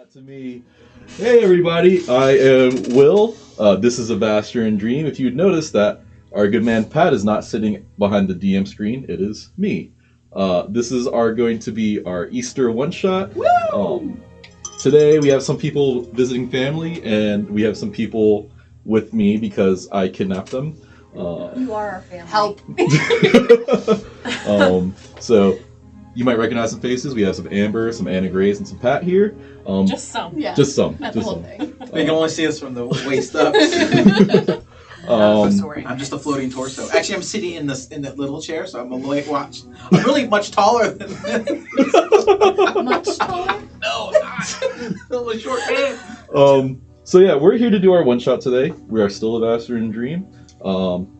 That to me. Hey everybody, I am Will. This is a Vaster and Dream. If you'd notice that our good man Pat is not sitting behind the DM screen, it is me. This is going to be our Easter one shot. Today we have some people visiting family, and we have some people with me because I kidnapped them. You are our family. Help. So you might recognize some faces. We have some Amber, some Anna Grace, and some Pat here. Just some. Yeah. Just some. Not Just the whole some. thing. They can only see us from the waist up. I'm just a floating torso. Actually, I'm sitting in that little chair, so I'm a light watch. I'm really much taller than this. Much taller? No, not. I'm a short man. So yeah, we're here to do our one shot today. We are still a Vaster and Dream.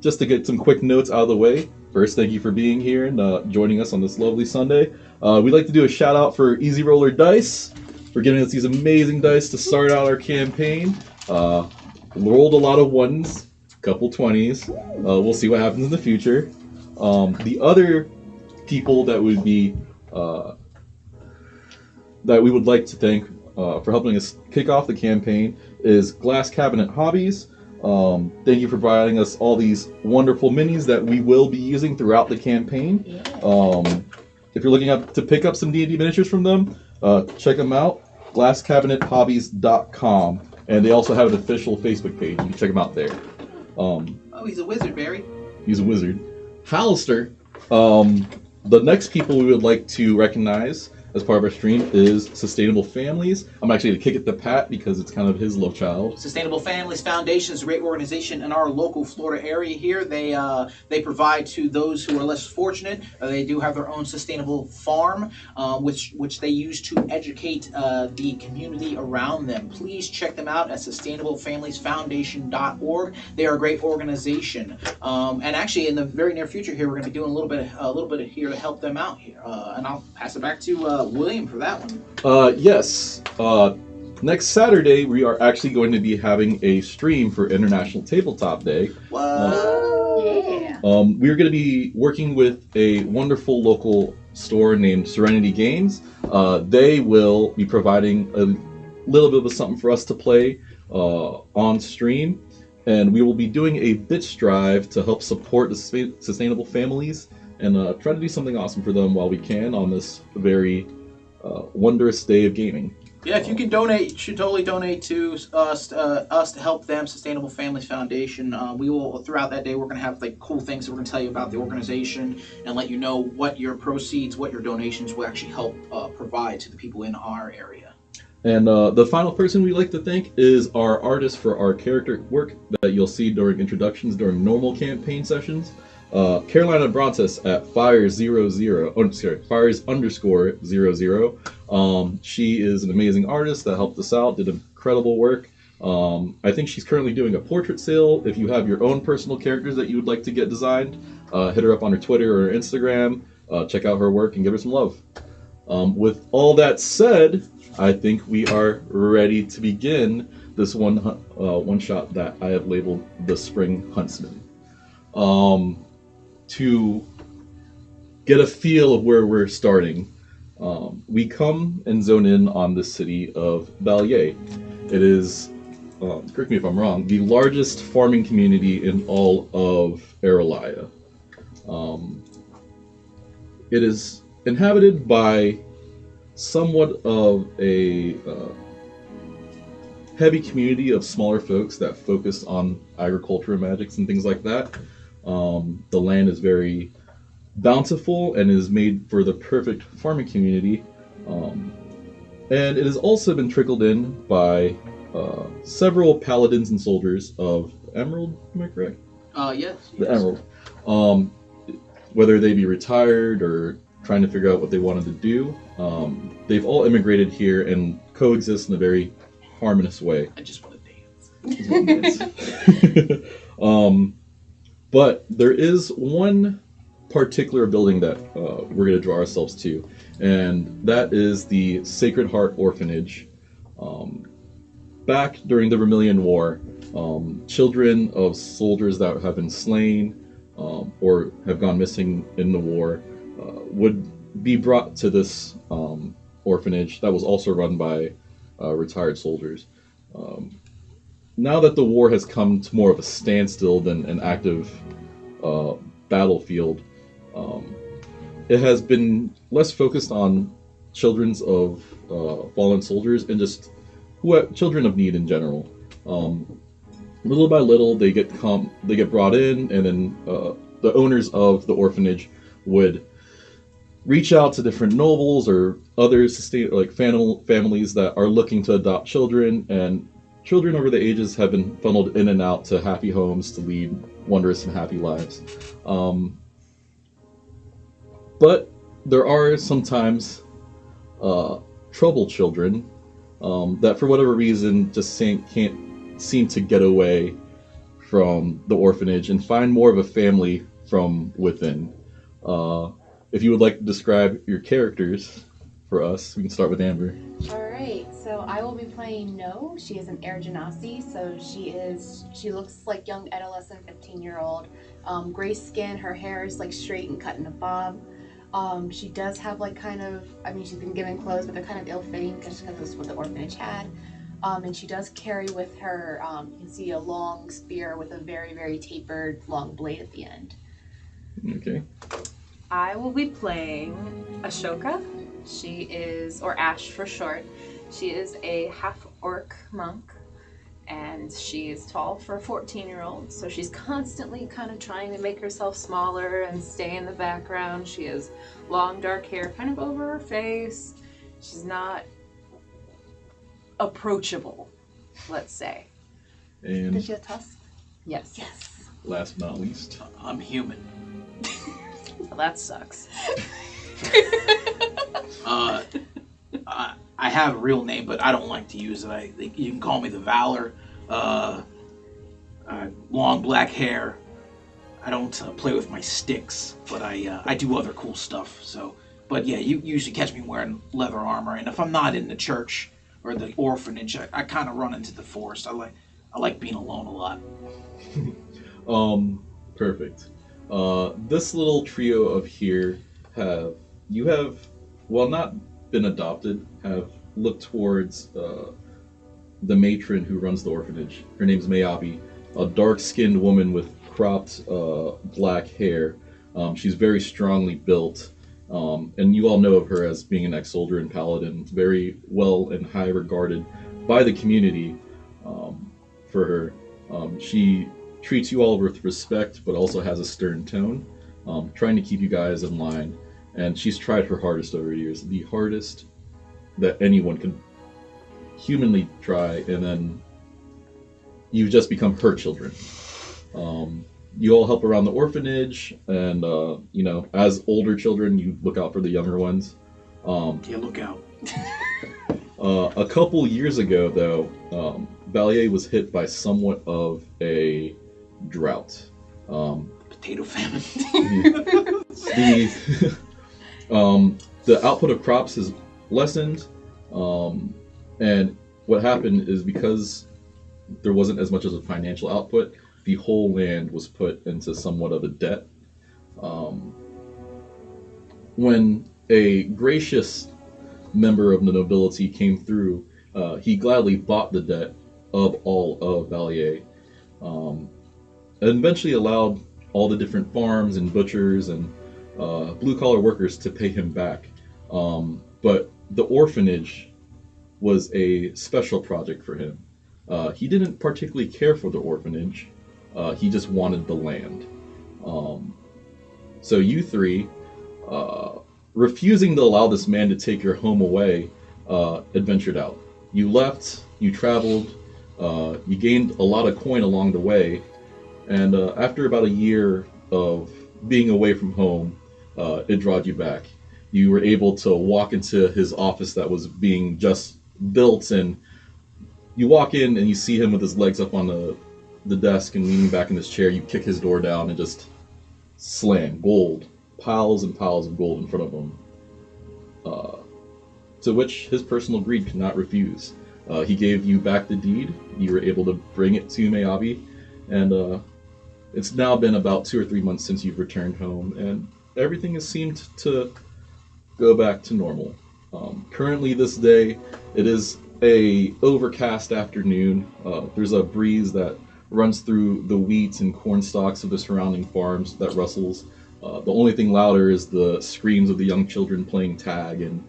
Just to get some quick notes out of the way. First, thank you for being here and joining us on this lovely Sunday. We'd like to do a shout out for Easy Roller Dice for giving us these amazing dice to start out our campaign. Rolled a lot of ones, couple 20s. We'll see what happens in the future. The other people that would be that we would like to thank for helping us kick off the campaign is Glass Cabinet Hobbies. Thank you for providing us all these wonderful minis that we will be using throughout the campaign. Yeah. If you're looking to pick up some D&D miniatures from them, check them out, glasscabinethobbies.com. And they also have an official Facebook page. You can check them out there. Oh, he's a wizard, Barry. He's a wizard. Hallister. The next people we would like to recognize as part of our stream is Sustainable Families. I'm actually going to kick it to Pat because it's kind of his love child. Sustainable Families Foundation is a great organization in our local Florida area here. They provide to those who are less fortunate. They do have their own sustainable farm, which they use to educate the community around them. Please check them out at sustainablefamiliesfoundation.org. They are a great organization, and actually in the very near future here, we're going to be doing a little bit here to help them out here. And I'll pass it back to William for that one. Yes. Next Saturday, we are actually going to be having a stream for International Tabletop Day. Yeah. We're going to be working with a wonderful local store named Serenity Games. They will be providing a little bit of something for us to play on stream. And we will be doing a bits drive to help support the sustainable families and try to do something awesome for them while we can on this very wondrous day of gaming. Yeah, if you can donate, you should totally donate to us to help them, Sustainable Families Foundation. We will, throughout that day, we're going to have like cool things that we're going to tell you about the organization and let you know what your proceeds, what your donations will actually help provide to the people in our area. And the final person we'd like to thank is our artist for our character work that you'll see during introductions during normal campaign sessions. Carolina Brontes at Fires_00. She is an amazing artist that helped us out, did incredible work. I think she's currently doing a portrait sale. If you have your own personal characters that you would like to get designed, hit her up on her Twitter or her Instagram. Check out her work and give her some love. With all that said, I think we are ready to begin this one shot that I have labeled the Spring Huntsman. To get a feel of where we're starting, we come and zone in on the city of Ballier. It is, correct me if I'm wrong, the largest farming community in all of Aralia. It is inhabited by somewhat of a heavy community of smaller folks that focus on agriculture and magics and things like that. The land is very bountiful and is made for the perfect farming community. And it has also been trickled in by several paladins and soldiers of Emerald, am I correct? Yes. The Emerald. Whether they be retired or trying to figure out what they wanted to do, they've all immigrated here and coexist in a very harmonious way. I just want to dance. But there is one particular building that we're going to draw ourselves to, and that is the Sacred Heart Orphanage. Back during the Vermilion War, children of soldiers that have been slain or have gone missing in the war would be brought to this orphanage that was also run by retired soldiers. Now that the war has come to more of a standstill than an active battlefield, um, it has been less focused on children of fallen soldiers and just children of need in general. Little by little, they get brought in, and then the owners of the orphanage would reach out to different nobles or other families that are looking to adopt children, and children over the ages have been funneled in and out to happy homes to lead wondrous and happy lives. But there are sometimes troubled children that, for whatever reason, just can't seem to get away from the orphanage and find more of a family from within. If you would like to describe your characters for us, we can start with Amber. Alright, so I will be playing No. She is an Air Genasi, so she looks like young adolescent 15-year-old. Gray skin, her hair is like straight and cut in a bob. She does have she's been given clothes, but they're kind of ill-fitting because that's what the orphanage had. And she does carry with her, you can see a long spear with a very, very tapered long blade at the end. Okay. I will be playing Ashoka. She is, or Ash for short, she is a half-orc monk, and she is tall for a 14-year-old, so she's constantly kind of trying to make herself smaller and stay in the background. She has long dark hair kind of over her face. She's not approachable, let's say. And Does she have tusks? Yes. Yes. last but not least, I'm human. Well, that sucks. I have a real name, but I don't like to use it. You can call me the Valor. Long black hair. I don't play with my sticks, but I do other cool stuff. So, but yeah, you usually catch me wearing leather armor, and if I'm not in the church or the orphanage, I kind of run into the forest. I like being alone a lot. Perfect. This little trio of here have well, not been adopted, have looked towards the matron who runs the orphanage. Her name's Mayabi, a dark-skinned woman with cropped black hair. She's very strongly built, and you all know of her as being an ex-soldier and paladin, very well and high regarded by the community for her. She treats you all with respect, but also has a stern tone, trying to keep you guys in line. And she's tried her hardest over the years, the hardest that anyone can humanly try, and then you've just become her children. You all help around the orphanage, and as older children, you look out for the younger ones. Yeah, look out. A couple years ago, though, Valier was hit by somewhat of a drought. Potato famine. The output of crops has lessened, and what happened is, because there wasn't as much as a financial output, the whole land was put into somewhat of a debt. When a gracious member of the nobility came through, he gladly bought the debt of all of Valier, and eventually allowed all the different farms and butchers and blue-collar workers to pay him back. But the orphanage was a special project for him. He didn't particularly care for the orphanage. He just wanted the land. So you three, refusing to allow this man to take your home away, adventured out. You left, you traveled, you gained a lot of coin along the way, and after about a year of being away from home, it drawed you back. You were able to walk into his office that was being just built, and you walk in and you see him with his legs up on the desk and leaning back in his chair. You kick his door down and just slam gold, piles and piles of gold in front of him, to which his personal greed could not refuse. He gave you back the deed. You were able to bring it to Mayabi, and it's now been about 2 or 3 months since you've returned home, and everything has seemed to go back to normal. Currently, this day, it is a overcast afternoon. There's a breeze that runs through the wheat and corn stalks of the surrounding farms that rustles. The only thing louder is the screams of the young children playing tag and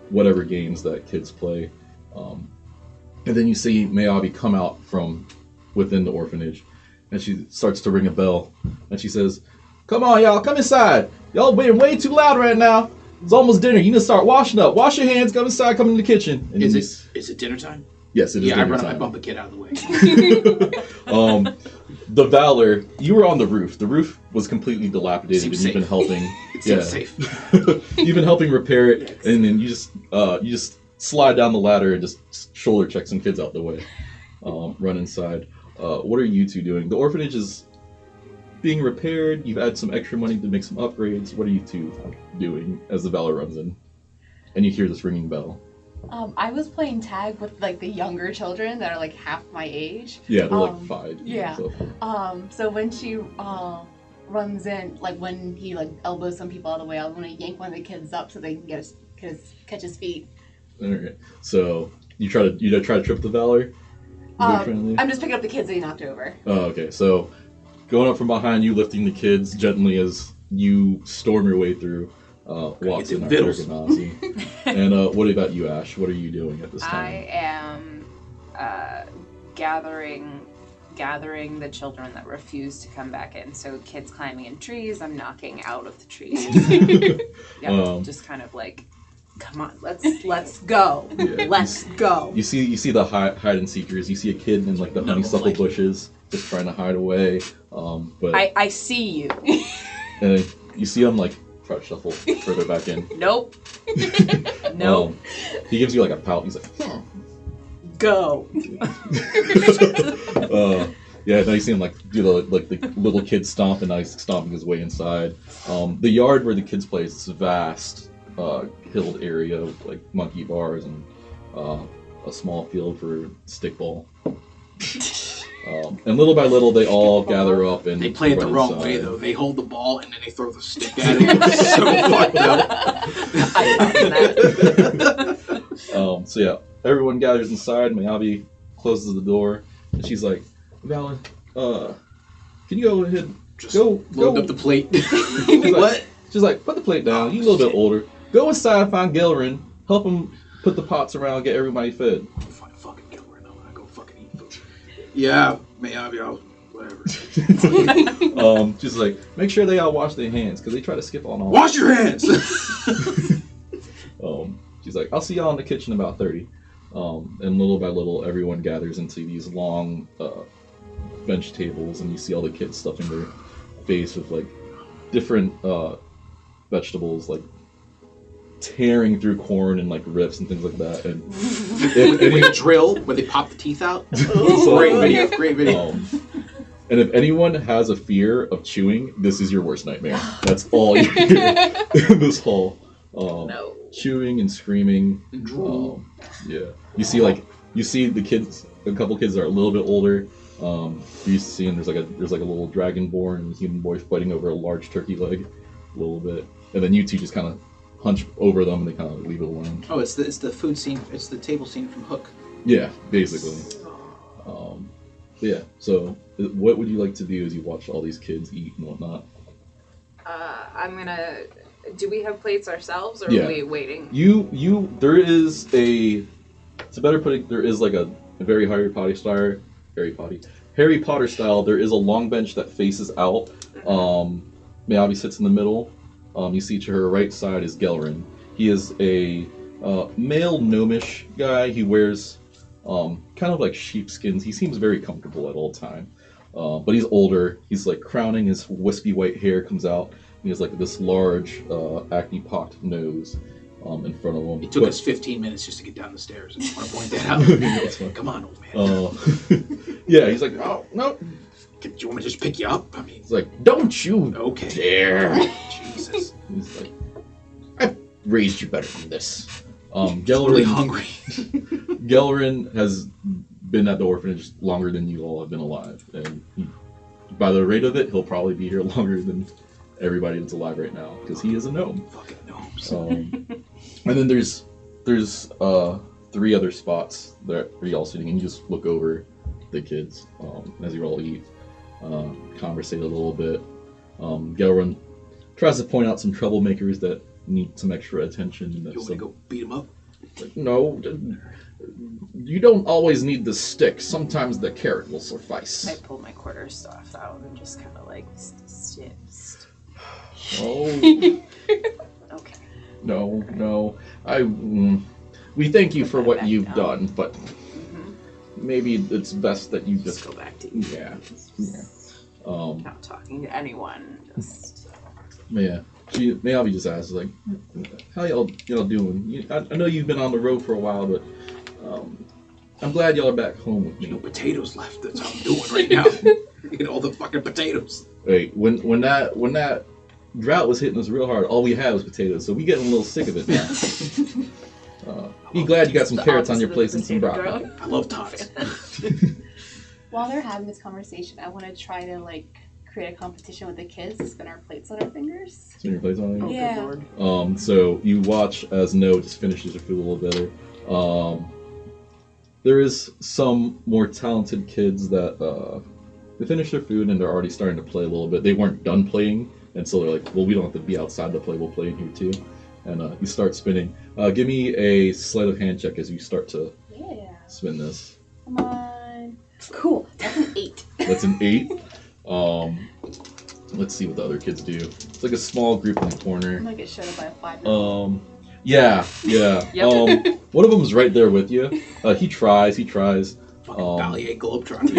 whatever games that kids play. And then you see Mayabi come out from within the orphanage, and she starts to ring a bell, and she says, "Come on, y'all, come inside. Y'all being way too loud right now. It's almost dinner. You need to start washing up. Wash your hands. Come inside. Come in the kitchen." And Is it dinner time? Yes, it is. Yeah, I dinner run. I time. bump a kid out of the way. The Valor, you were on the roof. The roof was completely dilapidated, Seems and you've been safe. helping. It seems safe. You've been helping repair it, Yes. and then you just slide down the ladder and just shoulder check some kids out the way. Run inside. What are you two doing? The orphanage is being repaired. You've had some extra money to make some upgrades. What are you two doing as the Valor runs in? And you hear this ringing bell. I was playing tag with like the younger children that are like half my age. Yeah, they're like 5. yeah. So. So when she runs in, like when he like elbows some people out of the way, I was gonna yank one of the kids up so they can catch his feet. Alright. So you try to trip the Valor? Is what you're trying to do? I'm just picking up the kids that he knocked over. Oh, okay. So going up from behind you, lifting the kids gently as you storm your way through. Walks in our Vittles. Nazi. And what about you, Ash? What are you doing at this time? I am gathering the children that refuse to come back in. So kids climbing in trees, I'm knocking out of the trees. Just kind of like, come on, let's go. Yeah, Let's go. You see the hide and seekers. You see a kid in like the honeysuckle bushes, just trying to hide away. But I see you. and then you see him like try to shuffle further back in. Nope. Nope. He gives you like a pout. He's like, Go. yeah. Now you see him like do the little kid stomp, and now he's stomping his way inside. The yard where the kids play is this vast hilled area with like monkey bars and a small field for stickball. And little by little, they all gather up and They play it the run wrong inside. way though. They hold the ball and then they throw the stick at it. It's so fucked up. I love that. So yeah, everyone gathers inside. Mayabi closes the door, and she's like, "Valor, can you go ahead? Just Go load up the plate. She's like, she's like, put the plate down. You're a little bit older. Go inside, find Gillerin, help him put the pots around, get everybody fed." Find a fucking killer and I'm gonna go fucking eat food. Yeah, maybe I'll whatever. She's like, make sure they all wash their hands because they try to skip on all. Wash your hands. She's like, I'll see y'all in the kitchen about 30. And little by little, everyone gathers into these long bench tables, and you see all the kids stuffing their face with like different vegetables, like tearing through corn and like rips and things like that. And With a drill where they pop the teeth out. Great video. Great video. And if anyone has a fear of chewing, this is your worst nightmare. That's all you hear in this hall. No. Chewing and screaming. And drool. Yeah. You see the kids, a couple kids that are a little bit older. You're used to seeing there's like a little dragonborn and human boy fighting over a large turkey leg, a little bit. And then you two just kind of hunch over them and they kind of leave it alone. Oh, it's the food scene. It's the table scene from Hook. Yeah, basically. Yeah. So, what would you like to do as you watch all these kids eat and whatnot? I'm gonna. Do we have plates ourselves, or Yeah. are we waiting? There is to better put it, there is like a very Harry Potter style. There is a long bench that faces out. Mayabi sits in the middle. You see to her right side is Gelrin. He is a male gnomish guy. He wears kind of like sheepskins. He seems very comfortable at all time. But he's older. He's like crowning. His wispy white hair comes out. He has like this large acne-pocked nose in front of him. It took us 15 minutes just to get down the stairs. I just want to point that out. That's fine. Come on, old man. Yeah, he's like, oh no. Do you want me to just pick you up? I mean, He's like, don't you okay. dare. Jesus. He's like, I've raised you better than this. Really Gelrin, hungry. Gelrin has been at the orphanage longer than you all have been alive, and by the rate of it, he'll probably be here longer than everybody that's alive right now because he is a gnome. Fucking gnomes. And then there's 3 other spots that are y'all sitting, and you just look over the kids as you all eat, conversate a little bit. Gelrun tries to point out some troublemakers that need some extra attention. You want to go beat him up? Like, no, you don't always need the stick. Sometimes the carrot will suffice. I pull my quarter staff out and just kind of like, Oh, okay. no. We thank you for what you've done, but maybe it's best that you Just go back to eating. Yeah. Not talking to anyone. Just. Yeah. Maybe just asks, like, how y'all doing? I know you've been on the road for a while, but I'm glad y'all are back home with me. No potatoes left. That's how I'm doing right now. Eat all the fucking potatoes. Wait, when that drought was hitting us real hard, all we had was potatoes, so we getting a little sick of it now. Be glad you got some carrots on your plate and some broccoli. I love tots. While they're having this conversation, I want to try to create a competition with the kids to spin our plates on our fingers. Spin your plates on it? Oh, Yeah. good Lord. So you watch as No just finishes her food a little better. There is some more talented kids that they finish their food and they're already starting to play a little bit. They weren't done playing, and so they're like, well, we don't have to be outside to play. We'll play in here too. And you start spinning. Give me a sleight of hand check as you start to spin this. Come on. Cool. That's an 8. That's an 8. Let's see what the other kids do. It's like a small group in the corner. I'm gonna get shut up by a 5. Yeah. Yep. One of them is right there with you. He tries. Fucking Ballier Globetrotter.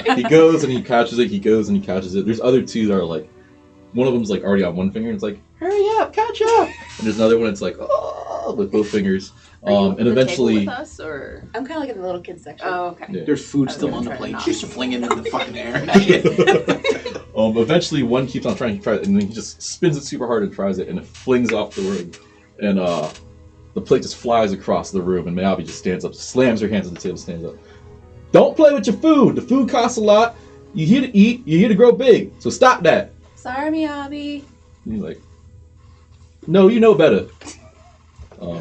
Yeah, he goes and he catches it. He goes and he catches it. There's other 2 that are like, one of them's like already on one finger and it's like, hurry up, catch up. And there's another one that's like, oh, with both fingers. Are you And at the eventually, table with us, or? I'm kind of like in the little kids section. Oh, okay. Yeah. There's food I was still gonna on the try to plate. knock. She's flinging it in the fucking air and shit. eventually one keeps on trying to try it, and then he just spins it super hard and tries it, and it flings off the room. And the plate just flies across the room, and Miyabi just stands up, slams her hands on the table, stands up. Don't play with your food. The food costs a lot. You're here to eat. You're here to grow big. So stop that. Sorry, Miyabi. And he's like, no, you know better.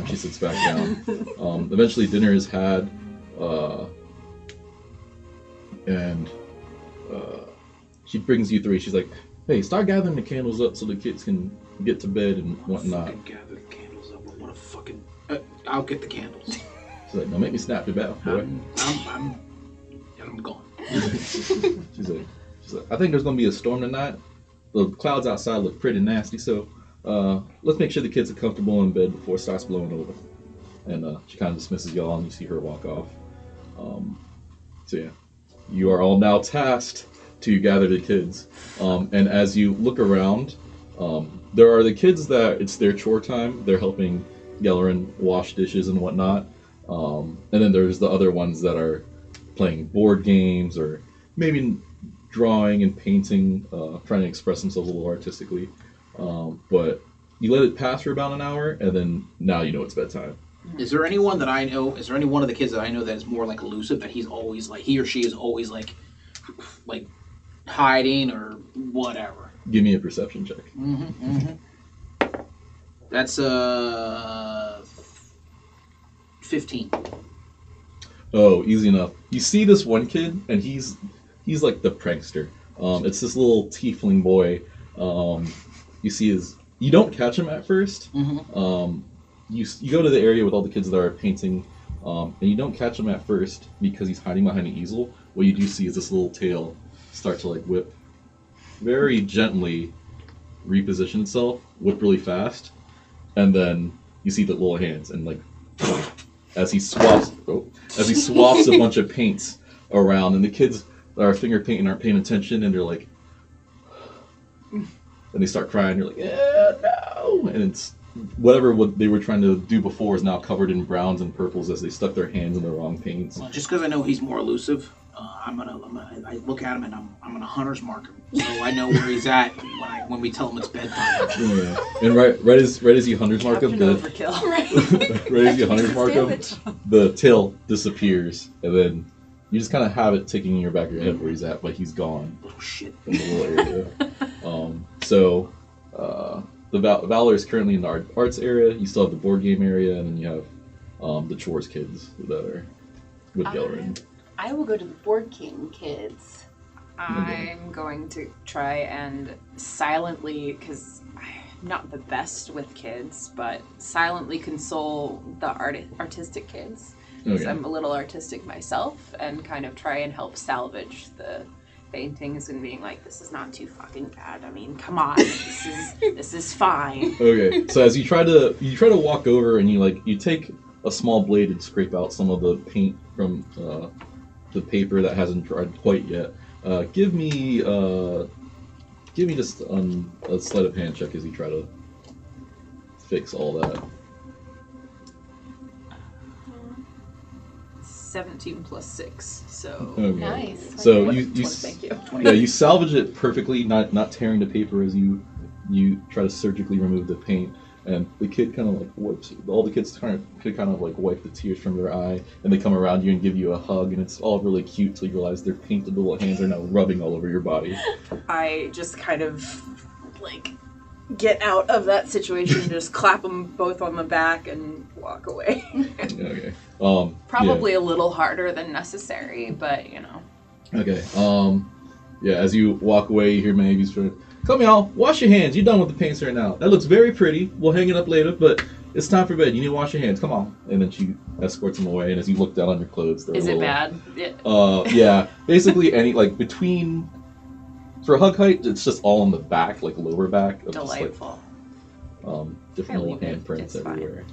She sits back down. Eventually dinner is had, and she brings you 3. She's like, hey, start gathering the candles up so the kids can get to bed and whatnot. Fucking gather the candles up. I want to fucking... I'll get the candles. She's like, don't make me snap your back, boy. I'm gone. She's like, I think there's going to be a storm tonight. The clouds outside look pretty nasty, so let's make sure the kids are comfortable in bed before it starts blowing over. And she kind of dismisses y'all, and you see her walk off. So yeah, you are all now tasked to gather the kids. And as you look around, there are the kids that it's their chore time. They're helping Gellerin wash dishes and whatnot. And then there's the other ones that are playing board games or maybe drawing and painting, trying to express themselves a little artistically. But you let it pass for about an hour, and then now you know it's bedtime. Is there anyone that I know? Is there any one of the kids that I know that is more like elusive? That he's always like, he or she is always like hiding or whatever. Give me a perception check. That's 15. Oh, easy enough. You see this one kid, and he's like the prankster. It's this little tiefling boy. You see you don't catch him at first. You go to the area with all the kids that are painting, and you don't catch him at first because he's hiding behind an easel. What you do see is this little tail start to like whip, very gently reposition itself, whip really fast, and then you see the little hands and like as he swaps a bunch of paints around, and the kids that are finger painting aren't paying attention, and they're like, and they start crying. You're like, yeah, no, and it's whatever what they were trying to do before is now covered in browns and purples as they stuck their hands in the wrong paints. Well, just because I know he's more elusive, I look at him and I'm gonna hunter's mark him, so I know where he's at when we tell him it's bedtime. Yeah. And right as you hunters mark him, Overkill. right as you hunters mark him, the tail disappears, and then you just kind of have it ticking in your back of your head where he's at, but he's gone. Little shit. In the little area. So the Valor is currently in the arts area. You still have the board game area, and then you have the chores kids that are with Gellerin. I will go to the Board King kids. I'm going to try and silently, because I'm not the best with kids, but silently console the artistic kids. Because I'm a little artistic myself, and kind of try and help salvage the paintings and being like, this is not too fucking bad. I mean, come on, this is fine. Okay, so as you try to walk over and you take a small blade and scrape out some of the paint from the paper that hasn't dried quite yet. Give me just a sleight of hand check as you try to fix all that. 17 plus 6, so... Okay. Nice. So Thank you. yeah, you salvage it perfectly, not tearing the paper as you try to surgically remove the paint, and the kid kind of like wipes. All the kids kind of like wipe the tears from their eye, and they come around you and give you a hug, and it's all really cute till you realize their painted little hands are now rubbing all over your body. I just kind of like get out of that situation and just clap them both on the back and walk away. Okay. Probably a little harder than necessary, but you know. Okay. Yeah. As you walk away, you hear Maggie's friend. Come y'all, wash your hands. You're done with the paints right now. That looks very pretty. We'll hang it up later, but it's time for bed. You need to wash your hands. Come on. And then she escorts them away. And as you look down on your clothes, they're Is it bad? Yeah. Basically, between. For hug height, it's just all on the back, like lower back. Delightful. Just, different little handprints It's fine. everywhere.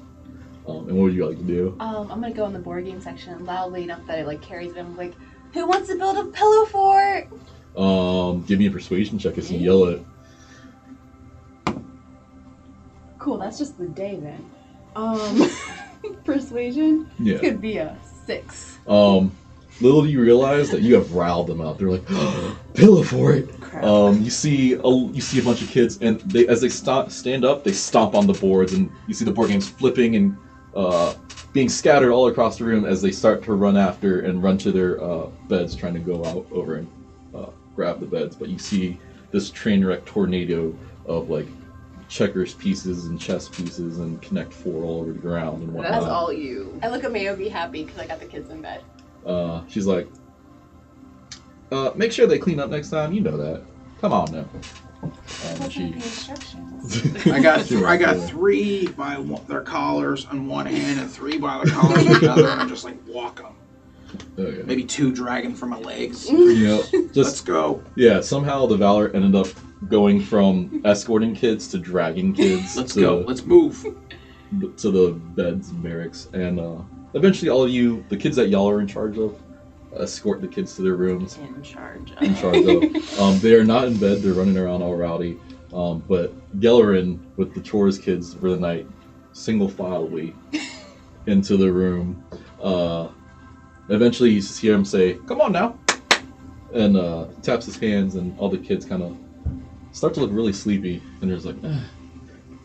And what would you like to do? I'm gonna go in the board game section loudly enough that it like carries them. Like, who wants to build a pillow fort? Give me a persuasion check as you yell it. Cool, that's just the day then. Persuasion. Yeah. It's gonna be a 6. Little do you realize that you have riled them up. They're like, pillow fort. Crap. You see a bunch of kids, and as they stand up, they stomp on the boards, and you see the board games flipping and being scattered all across the room as they start to run after and run to their beds, trying to go out over and grab the beds. But you see this train wreck tornado of like checkers pieces and chess pieces and Connect 4 all over the ground and whatnot. That's all you. I look at Mayo, be happy because I got the kids in bed. She's like, make sure they clean up next time. You know that. Come on now. Instructions. I got 3 by their collars on one hand and 3 by the collars on the other, and I just like walk them. Okay. Maybe 2 dragging from my legs. Just Let's go. yeah. Somehow the Valor ended up going from escorting kids to dragging kids. Let's go. Let's move. To the beds and barracks, and eventually all of you, the kids that y'all are in charge of, escort the kids to their rooms. In charge of. They are not in bed. They're running around all rowdy. But Gellerin with the chores kids for the night, single filely into the room. Eventually you just hear him say, "Come on now," and taps his hands, and all the kids kind of start to look really sleepy, and they're just like,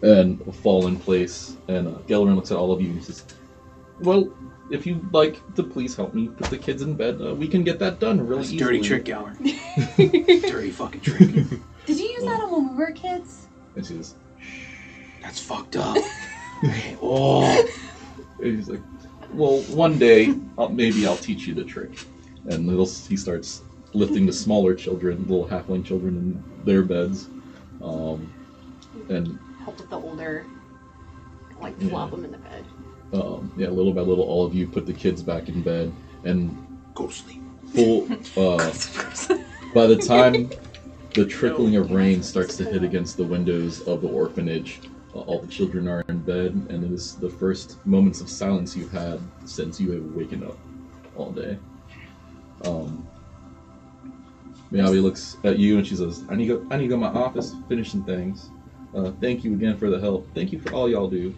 and fall in place. And Gellerin looks at all of you and says, "Well, if you'd like to please help me put the kids in bed, we can get that done really easily." Dirty trick, Gower. Dirty fucking trick. Did you use that on when we were kids? And she says, That's fucked up. Oh. and he's like, "Well, one day, maybe I'll teach you the trick." And he starts lifting the smaller children, little halfling children, in their beds. And Help with the older, like flop them in the bed. little by little, all of you put the kids back in bed, and Go to sleep. by the time the trickling of rain starts to hit against the windows of the orphanage, all the children are in bed, and it is the first moments of silence you've had since you have waken up all day. Miyabi looks at you and she says, I need to go to my office, finish some things. Thank you again for the help. Thank you for all y'all do.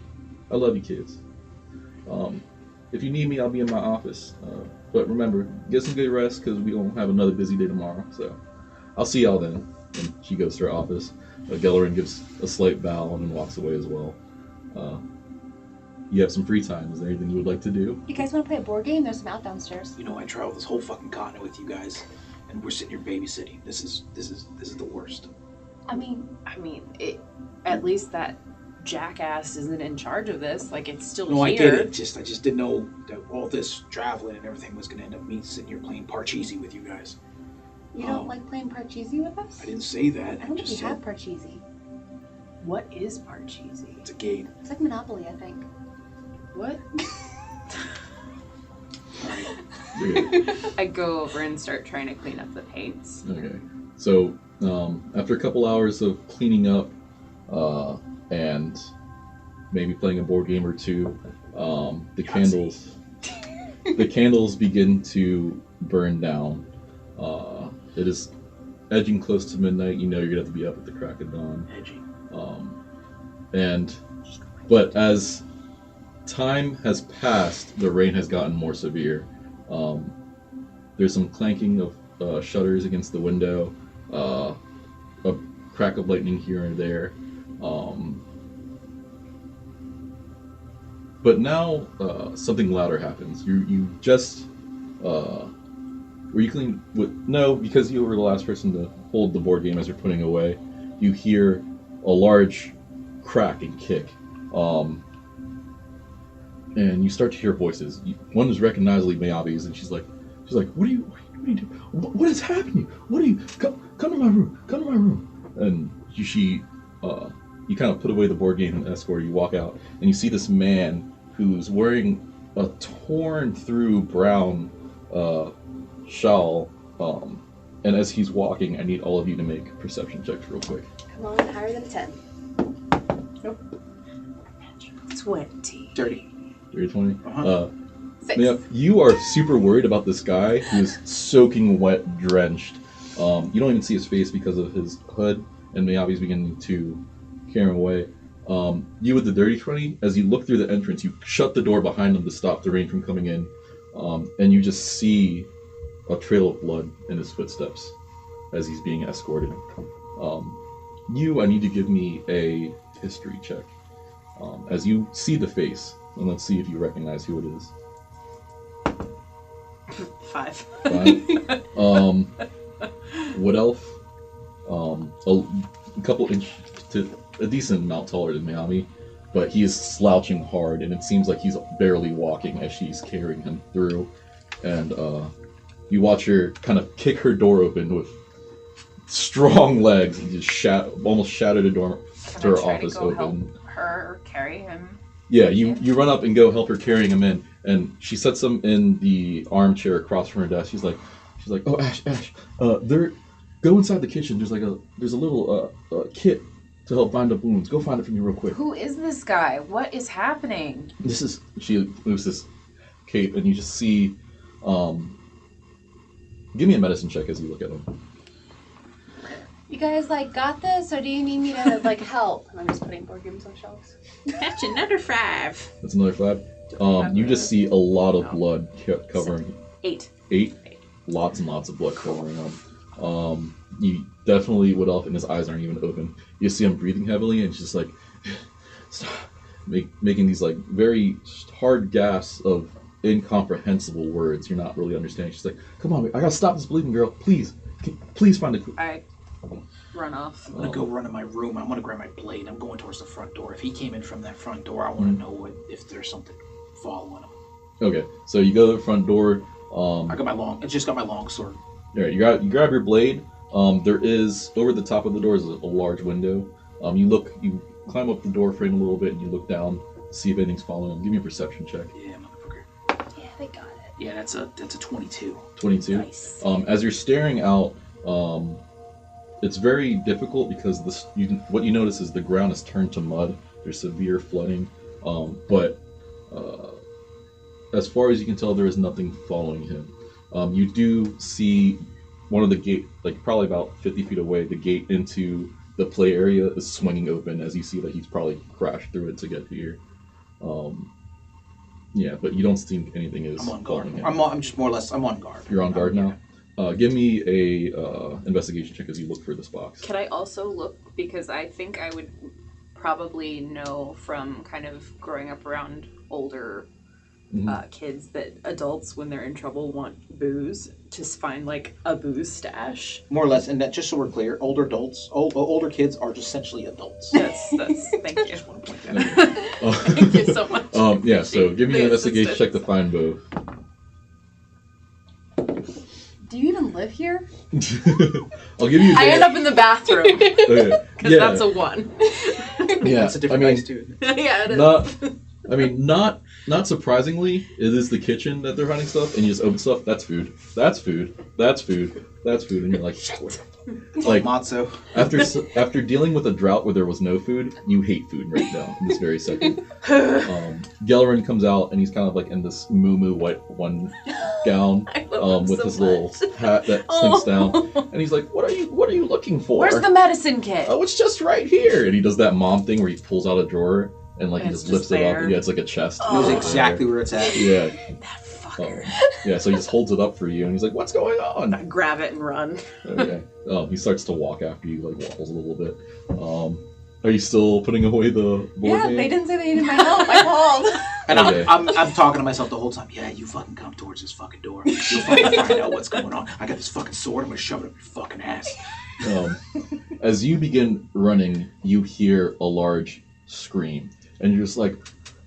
I love you kids. If you need me, I'll be in my office. But remember, get some good rest because we don't have another busy day tomorrow. So I'll see y'all then. And she goes to her office. Gellerin gives a slight bow and then walks away as well. You have some free time. Is there anything you would like to do? You guys want to play a board game? There's some out downstairs. You know, I traveled this whole fucking continent with you guys, and we're sitting here babysitting. This is the worst. I mean, at least that jackass isn't in charge of this. Like, it's still No, here. I get it. I just didn't know that all this traveling and everything was going to end up me sitting here playing Parcheesi with you guys. You don't like playing Parcheesi with us? I didn't say that. I don't just think we said have Parcheesi. What is Parcheesi? it's a game. It's like Monopoly, I think. What? Okay. I go over and start trying to clean up the paints. Okay. So after a couple hours of cleaning up and maybe playing a board game or two, the candles begin to burn down. It is edging close to midnight. You know you're gonna have to be up at the crack of dawn. Edgy. But as time has passed, the rain has gotten more severe. There's some clanking of shutters against the window, a crack of lightning here and there. But now something louder happens. You just were you clean with no because you were the last person to hold the board game as you're putting away. You hear a large crack and kick, and you start to hear voices. One is recognizably Mayabi's, and she's like, what are you doing? What is happening? What are you? Come to my room. Come to my room. And you kind of put away the board game and escort. You walk out, and you see this man who's wearing a torn through brown shawl. And as he's walking, I need all of you to make perception checks real quick. Come on, higher than 10. Nope. 20. Dirty. 20. Uh-huh. 6. Yeah, you are super worried about this guy who's soaking wet, drenched. You don't even see his face because of his hood, and Miyabi's beginning to carry him away. You with the dirty 20, as you look through the entrance, you shut the door behind him to stop the rain from coming in, and you just see a trail of blood in his footsteps as he's being escorted. I need to give me a history check. As you see the face, and let's see if you recognize who it is. 5. 5. Wood elf. A couple inch to a decent amount taller than Miami, but he is slouching hard, and it seems like he's barely walking as she's carrying him through. And you watch her kind of kick her door open with strong legs and just almost shatter the door to her office open. Help her carry him. Yeah, you run up and go help her carrying him in, and she sets him in the armchair across from her desk. She's like, oh Ash, go inside the kitchen. There's a little kit to help bind up wounds. Go find it for me real quick. Who is this guy? What is happening? She moves this cape, and you just see. Give me a medicine check as you look at him. You guys got this, or do you need me to help? And I'm just putting board games on shelves. That's another 5. That's another 5. You just see a lot of blood covering. 8. 8. Lots and lots of blood covering him. You definitely would off, and his eyes aren't even open. You see him breathing heavily, and it's just like stop, making these very hard gasps of incomprehensible words you're not really understanding. She's like, "Come on, I gotta stop this bleeding, girl. Please find it." I run off. I'm gonna go run in my room. I'm gonna grab my blade. I'm going towards the front door. If he came in from that front door, I want to know if there's something following him. Okay, so you go to the front door. I just got my long sword. All right, you grab your blade. There is over the top of the door is a large window. You climb up the door frame a little bit, and you look down to see if anything's following him. Give me a perception check. Yeah, motherfucker. Yeah, they got it. Yeah, that's a 22. 22. Nice. As you're staring out, it's very difficult because what you notice is the ground is turned to mud. There's severe flooding, but as far as you can tell, there is nothing following him. You do see one of the gate, probably about 50 feet away, the gate into the play area is swinging open as you see that he's probably crashed through it to get here. Yeah, but you don't think anything is I'm on guard. following him. I'm just more or less. I'm on guard. You're on guard now? Give me a investigation check as you look for this box. Can I also look, because I think I would probably know from kind of growing up around older kids that adults, when they're in trouble, want booze. just find like a booze stash. More or less, and that just so we're clear, older adults, older kids are just essentially adults. That's thank you. Just want to point that out. Thank you so much. Yeah, so give me an The investigation check to assistance. find both. Do you even live here? I'll give you. I end up in the bathroom because Okay. Yeah, that's a 1. yeah. That's a different I dice too. Yeah, it is. Not surprisingly, it is the kitchen that they're hiding stuff, and you just open stuff. That's food. That's food. That's food. That's food, and you're like, like Matzo. after dealing with a drought where there was no food, you hate food right now in this very second. Gellerin comes out, and he's kind of like in this moo white one gown, I love him with so his little much. hat that slinks down, and he's like, "What are you looking for?" Where's the medicine kit? Oh, it's just right here. And he does that mom thing where he pulls out a drawer and like he It's just lifts just it up. there. Yeah, it's like a chest. Oh. Knows Right exactly where it's at. there. Yeah. That fucker. Yeah, so he just holds it up for you and he's like, "What's going on?" I grab it and run. Okay. He starts to walk after you, like waddles a little bit. Are you still putting away the board Yeah, game? they didn't say they needed my help. I called. And Okay. I'm talking to myself the whole time. Yeah, you fucking come towards this fucking door. You fucking find out what's going on. I got this fucking sword. I'm gonna shove it up your fucking ass. As you begin running, you hear a large scream, and you're just like,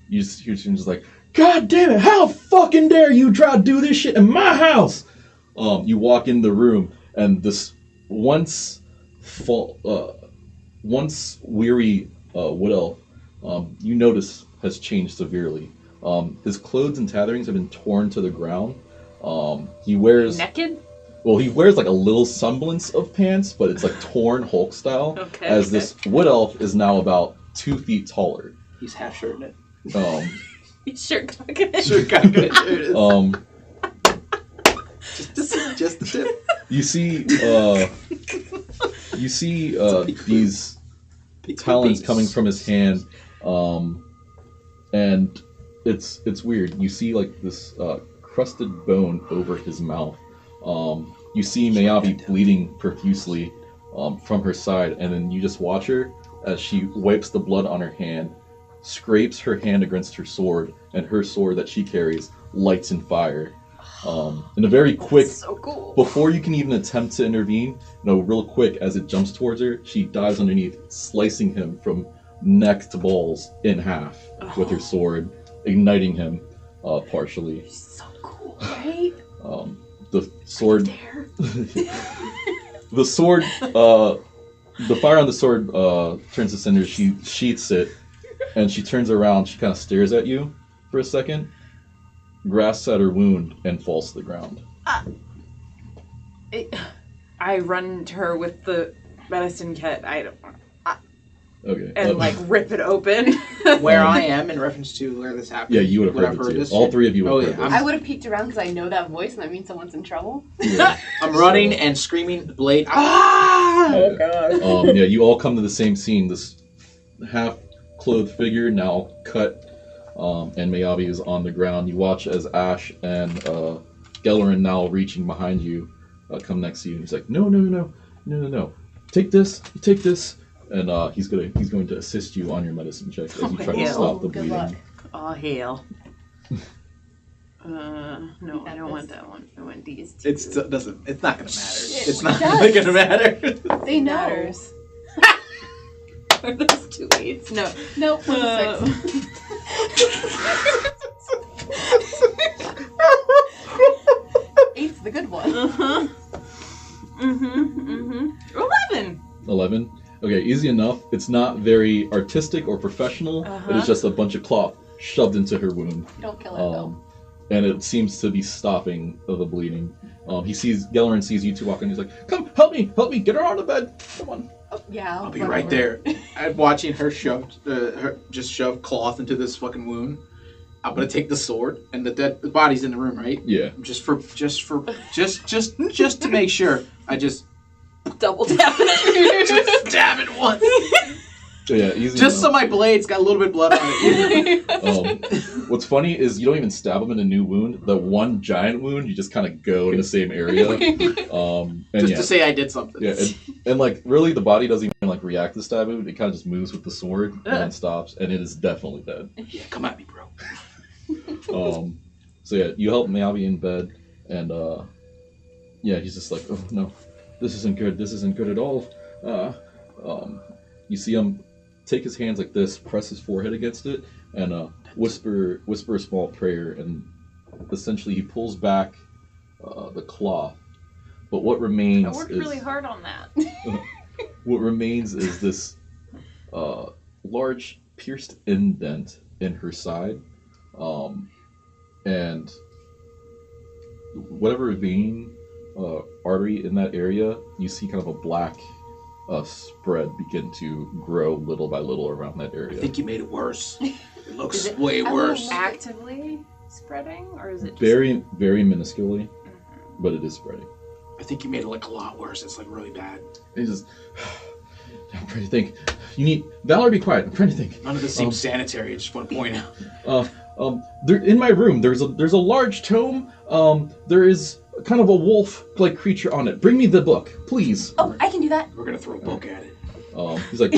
you're just like, "God damn it! How fucking dare you try to do this shit in my house!" You walk in the room, and this once weary wood elf, you notice has changed severely. His clothes and tatherings have been torn to the ground. He wears Naked? Well, he wears like a little semblance of pants, but it's like torn Hulk style. Okay. As this wood elf is now about 2 feet taller. He's half shirting it. Um, You sure cocking it? Sure, got good. There it is. Just the tip. you see these talons coming from his hand, and it's weird. You see like this crusted bone over his mouth. You see Mayabi bleeding profusely from her side, and then you just watch her as she wipes the blood on her hand, scrapes her hand against her sword, and her sword that she carries lights in fire. In a very quick, So cool. before you can even attempt to intervene, real quick, as it jumps towards her, she dives underneath, slicing him from neck to balls in half with her sword, igniting him partially. So cool. Right? The sword, There. the sword, the fire on the sword turns to cinders. She sheaths it, and she turns around. She kind of stares at you for a second, grasps at her wound, and falls to the ground. I run to her with the medicine kit. Okay. And like rip it open. Where I am in reference to where this happened. Yeah, you would have Would heard I've it too. this All shit? three of you would Oh, have yeah, heard I would have peeked around because I know that voice and that means someone's in trouble. this. Yeah. I'm running and screaming, blade. Ah! Oh, god. Yeah, you all come to the same scene. This half-clothed figure now cut, and Mayabi is on the ground. You watch as Ash and Gellerin, now reaching behind you, come next to you. And he's like, no. Take this, and he's going to assist you on your medicine check as you try to hell. stop the Good bleeding. luck. Oh hell. No, I don't want that one. I want these two. It's not gonna matter. Shit, It's it not does. gonna matter. They know. matters. Are those 2 8s? No. Nope, was a 6. Eight's the good one. Uh-huh. 11. 11. Okay, easy enough. It's not very artistic or professional. It is just a bunch of cloth shoved into her wound. Don't kill her though. And it seems to be stopping the bleeding. Gellerin sees you two walking. He's like, "Come, help me, get her out of bed. Come on." Yeah, I'll be run right over. there. I'm watching her shove cloth into this fucking wound. I'm gonna take the sword and the body's in the room, right? Yeah. Just to make sure. I just Double tapping it. stab it once. So yeah, easy. Just so enough. my blade's got a little bit of blood on it. What's funny is you don't even stab him in a new wound. The one giant wound, you just kind of go in the same area. And Just yeah, to say I did something. yeah, and like really, the body doesn't even like react to stab wound. It kind of just moves with the sword and then stops, and it is definitely dead. Yeah, come at me, bro. So yeah, you help Miyabi in bed, and yeah, he's just like, oh no, this isn't good. This isn't good at all. You see him take his hands like this, press his forehead against it, and whisper a small prayer, and essentially he pulls back the cloth. But what remains I worked is really hard on that. what remains is this large pierced indent in her side, and whatever vein, artery in that area, you see kind of a black spread begin to grow little by little around that I area. think you made it worse. It looks Is it- way I worse. will- Actively spreading, or is it just... Very, very minusculely, Mhm. but it is spreading. I think you made it like a lot worse. It's like really bad. He's just, I'm trying to think. You need Valor. Be quiet. I'm trying to think. None of this seems sanitary. I just want to point out. There, in my room, there's a large tome. There is kind of a wolf-like creature on it. Bring me the book, please. Oh, I can do that. We're gonna throw a book at it. He's like,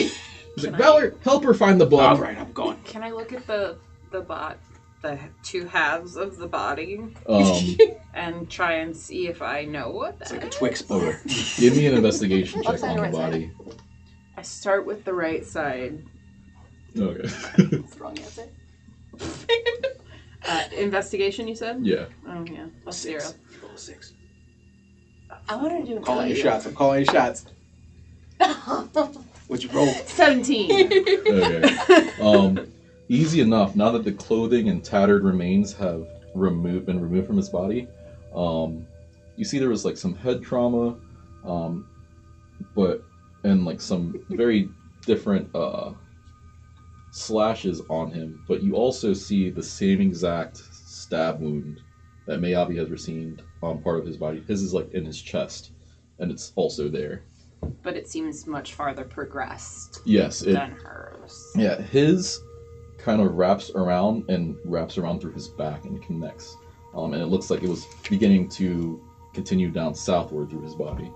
Can I- Valor, help her find the book. All right, I'm going. Can I look at the two halves of the body and try and see if I know what It's that like a is? Twix bar. Give me an investigation check Left side on or the right body. I start with the right side. Okay. That's the wrong answer. Investigation, you said? Yeah. Oh, yeah. Plus 6. 0. You roll a 6. I wanted to do Calling your it. shots. I'm calling your shots. What you roll? 17. Okay. Easy enough. Now that the clothing and tattered remains have been removed from his body, you see there was like some head trauma, and like some very different slashes on him. But you also see the same exact stab wound that Mayabi has received on part of his body. His is like in his chest, and it's also there. But it seems much farther progressed Yes, than hers. yeah, his kind of wraps around through his back and connects. And it looks like it was beginning to continue down southward through his body.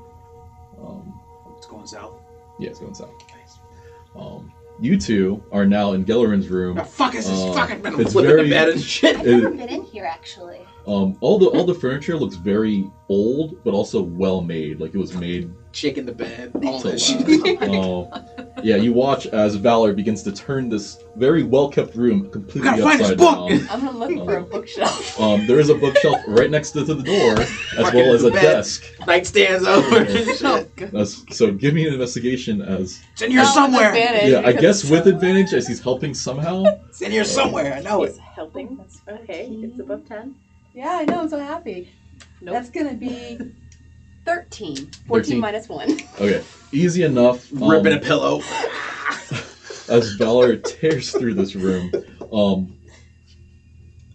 It's going south. Yeah, it's going south. Nice. You two are now in Gelleran's room. The fuck is this fucking been it's flipping very- the bed and shit? I've never been in here actually. All the furniture looks very old, but also well made. Like it was made Shaking the bed. All to that last. shit. Yeah, you watch as Valor begins to turn this very well kept room completely Gotta find this upside book! down. I'm gonna look for a bookshelf. There is a bookshelf right next to the door, as Fucking well as the a bed. desk. Nightstands over and Oh, shit. good. So give me an investigation as... It's in here Not with somewhere. advantage. Yeah, I because guess it's with so- advantage as he's helping somehow. It's in here somewhere. I know He's it. helping. That's Okay, 14. it's above 10. Yeah, I know. I'm so happy. Nope. That's gonna be 13. 14 13. minus 1. Okay, easy enough. Ripping a pillow. As Valor tears through this room.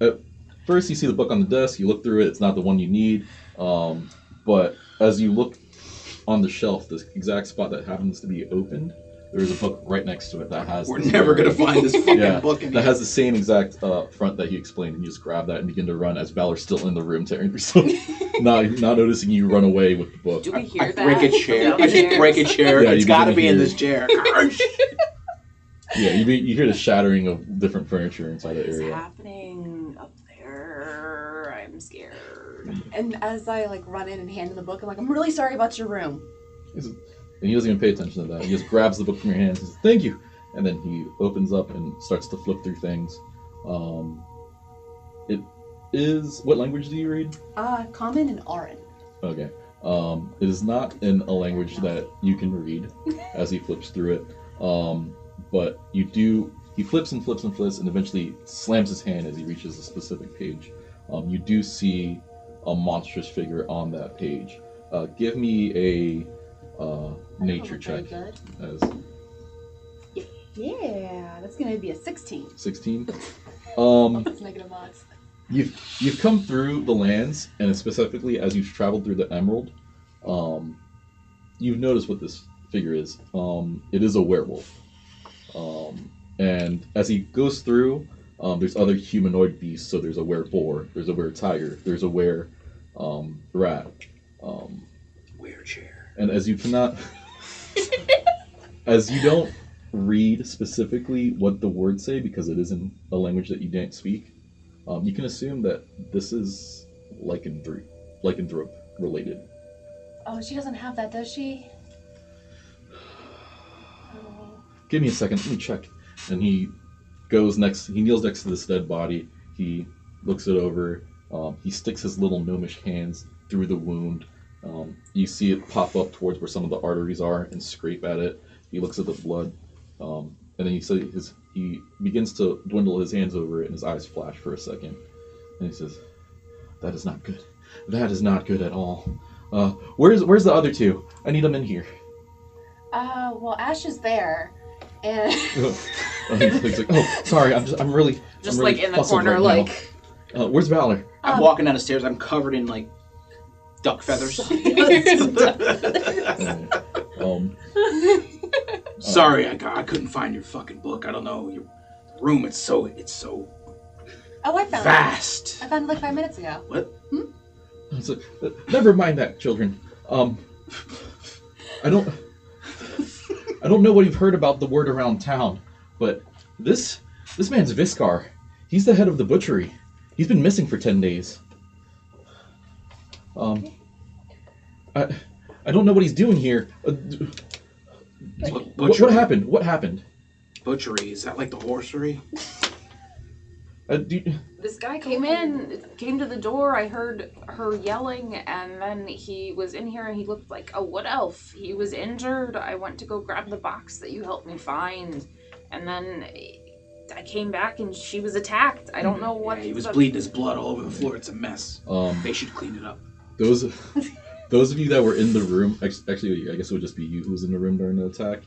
At first, you see the book on the desk. You look through it. It's not the one you need. But as you look on the shelf, the exact spot that happens to be opened, there is a book right next to it that has. We're this never very- gonna find this fucking Yeah, book in that here. has the same exact front that he explained, and you just grab that and begin to run as Valor's still in the room tearing through stuff, not noticing you run away with the book. Do we hear I that? break a chair. I just downstairs? break a chair. Yeah, It's you gotta begin be to in hear- this chair. Yeah, you hear the shattering of different furniture inside the What's area. happening up there? I'm scared. And as I like run in and hand him the book, I'm like, I'm really sorry about your room. And he doesn't even pay attention to that. He just grabs the book from your hands and says, "Thank you," and then he opens up and starts to flip through things. It is what language do you read? Common and Aran. Okay. It is not in a language that you can read as he flips through it. But you do. He flips and flips and flips, and eventually slams his hand as he reaches a specific page. You do see a monstrous figure on that page. Give me a nature check Very as good. Yeah, that's gonna be a 16. 16. That's negative odds. You've come through the lands, and specifically as you've traveled through the Emerald, you've noticed what this figure is. It is a werewolf. And as he goes through, there's other humanoid beasts. So there's a were-boar, there's a were-tiger, there's a were-rat. Weird chair. And as you cannot, as you don't read specifically what the words say because it isn't a language that you don't speak, you can assume that this is lycanthrope related. Oh, she doesn't have that, does she? Oh. Give me a second, let me check. And he kneels next to this dead body. He looks it over. He sticks his little gnomish hands through the wound. You see it pop up towards where some of the arteries are and scrape at it. He looks at the blood. And then he begins to dwindle his hands over it, and his eyes flash for a second. And he says, "That is not good. That is not good at all. Where's the other two? I need them in here." Well, Ash is there, and He's like, "Oh, sorry. I'm really like in the fussed corner, right like. now. Where's Valor?" I'm walking down the stairs. I'm covered in like duck feathers. Sorry, I couldn't find your fucking book. I don't know your room. It's so oh, I found vast. it. I found it like 5 minutes ago. What? It's like, never mind that, children. I don't know what you've heard about the word around town, but this man's Viscar. He's the head of the butchery. He's been missing for 10 days. I don't know what he's doing here. What happened? What happened? Butchery, is that like the horsery? This guy came to the door. I heard her yelling, and then he was in here, and he looked like a wood elf. He was injured. I went to go grab the box that you helped me find, and then I came back, and she was attacked. I don't know what. Yeah, he was bleeding his blood all over the floor. It's a mess. They should clean it up. Those of you that were in the room, actually, I guess it would just be you who was in the room during the attack.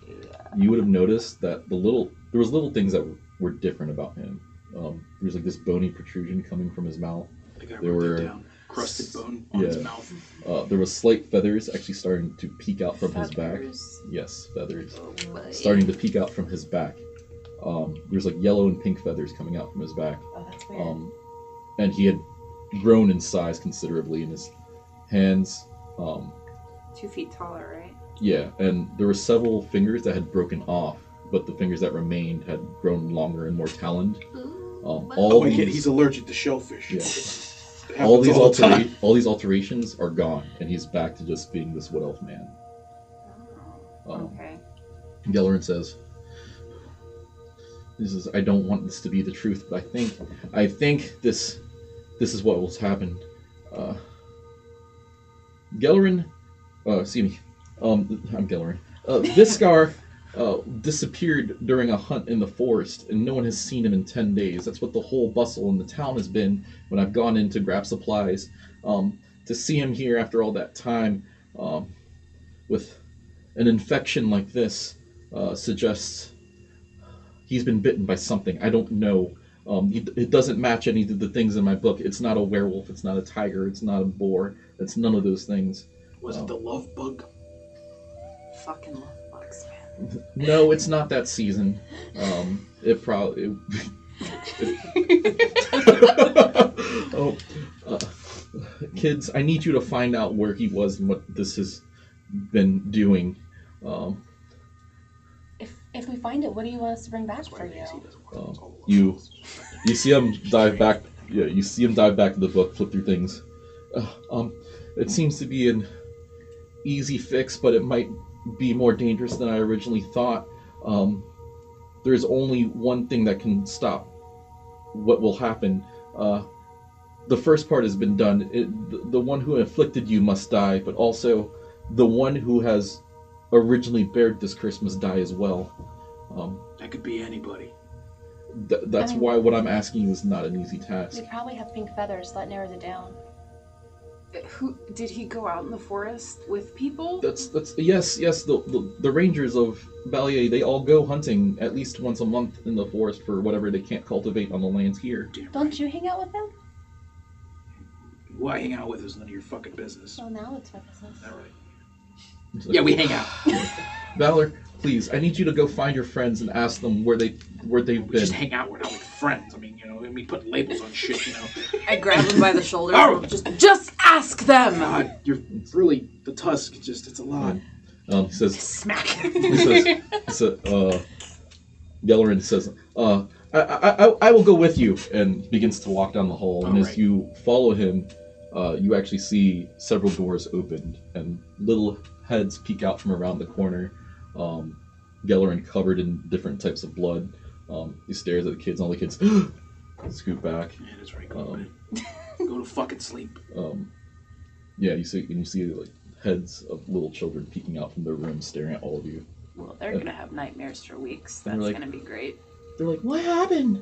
You would have noticed that there was little things that were different about him. There was like this bony protrusion coming from his mouth. There were down. Crusted bone on his mouth. There was slight feathers actually starting to peek out from his back. Yes, feathers. Starting to peek out from his back. There's like yellow and pink feathers coming out from his back. Oh, that's weird. And he had grown in size considerably in his hands. 2 feet taller, right? Yeah, and there were several fingers that had broken off, but the fingers that remained had grown longer and more taloned. He's allergic to shellfish. Yeah. all these alterations are gone, and he's back to just being this wood elf man. Okay. Gellerin says, "I don't want this to be the truth, but I think this is what will happen." Gellerin, excuse me, I'm Gellerin. Viscar disappeared during a hunt in the forest, and no one has seen him in 10 days. That's what the whole bustle in the town has been when I've gone in to grab supplies. To see him here after all that time, with an infection like this, suggests he's been bitten by something. I don't know. It doesn't match any of the things in my book. It's not a werewolf. It's not a tiger. It's not a boar. It's none of those things. Was it the love bug? Fucking love bugs, man. No, it's not that season. It probably. Kids, I need you to find out where he was and what this has been doing. If we find it, what do you want us to bring back for you? You see him dive back. Yeah, you see him dive back to the book, flip through things. It seems to be an easy fix, but it might be more dangerous than I originally thought. There's only one thing that can stop what will happen. The first part has been done. The one who afflicted you must die, but also the one who has originally bared this curse must die as well. That could be anybody. That's why what I'm asking you is not an easy task. They probably have pink feathers, so that narrows it down. Who did he go out in the forest with people? That's yes. The rangers of Ballier, they all go hunting at least once a month in the forest for whatever they can't cultivate on the lands here. Don't you hang out with them? Who I hang out with is none of your fucking business. Well, now it's my business. All right. Like, yeah, we hang out. Valor, please, I need you to go find your friends and ask them where they've been. We just hang out. We're not like friends. I mean, we put labels on shit. I grab him by the shoulder. Oh! Just ask them. God, you're really the tusk. It's a lot. He says, smack. Gellerin says, I will go with you, and begins to walk down the hall. And as you follow him, you actually see several doors opened and little heads peek out from around the corner. Gellerin covered in different types of blood. He stares at the kids, and all the kids scoot back. Yeah, that's right. Go to fucking sleep. Yeah, you see like heads of little children peeking out from their rooms, staring at all of you. Well, they're gonna have nightmares for weeks. And That's they're gonna be great. They're like, "What happened?"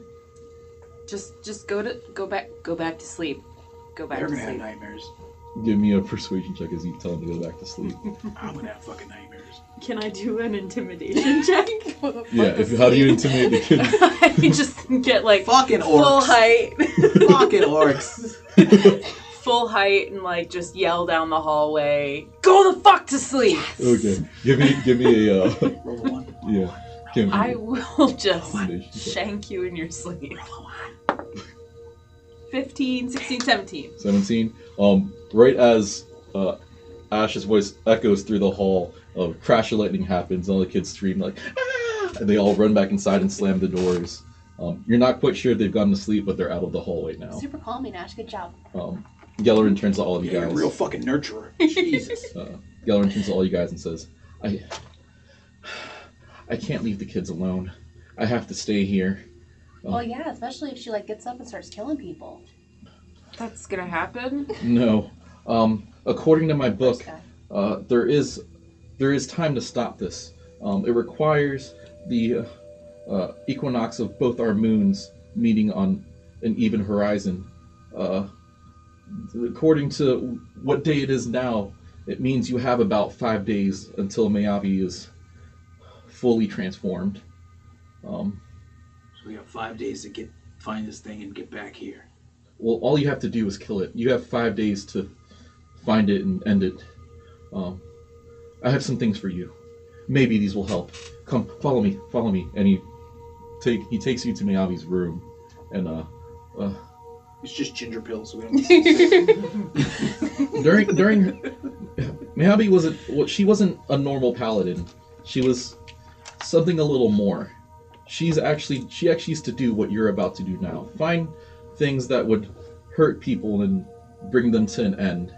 Just go back to sleep. Go back They're to gonna have sleep. nightmares. Give me a persuasion check as you tell them to go back to sleep. I'm gonna have fucking nightmares. Can I do an intimidation check? Yeah, how do you intimidate the kids? I just get like Fucking full orcs. height. Fucking orcs. Full height and like just yell down the hallway. Go the fuck to sleep. Okay, give me a Roll a 1. yeah. Give me I will just intimidation check. shank you in your sleep. 15, 16, 17. 17. Right as Ash's voice echoes through the hall, a crash of lightning happens, and all the kids scream like, "Ah!" And they all run back inside and slam the doors. You're not quite sure if they've gone to sleep, but they're out of the hallway now. Super calming, Ash. Good job. Gellerin turns to all of you You're a guys. real fucking nurturer. Jesus. Gellerin turns to all you guys and says, I can't leave the kids alone. I have to stay here. Well, yeah, especially if she like gets up and starts killing people. That's gonna happen. No. According to my book, First guy. there is time to stop this. It requires the equinox of both our moons meeting on an even horizon. According to what day it is now, it means you have about 5 days until Mayavi is fully transformed. So we have 5 days to find this thing and get back here. Well, all you have to do is kill it. You have 5 days to find it and end it. I have some things for you. Maybe these will help. Come, follow me. And he takes you to Mayavi's room, and It's just ginger pills. So we don't during Mayavi wasn't a normal paladin. She was something a little more. She actually used to do what you're about to do now. Find things that would hurt people and bring them to an end.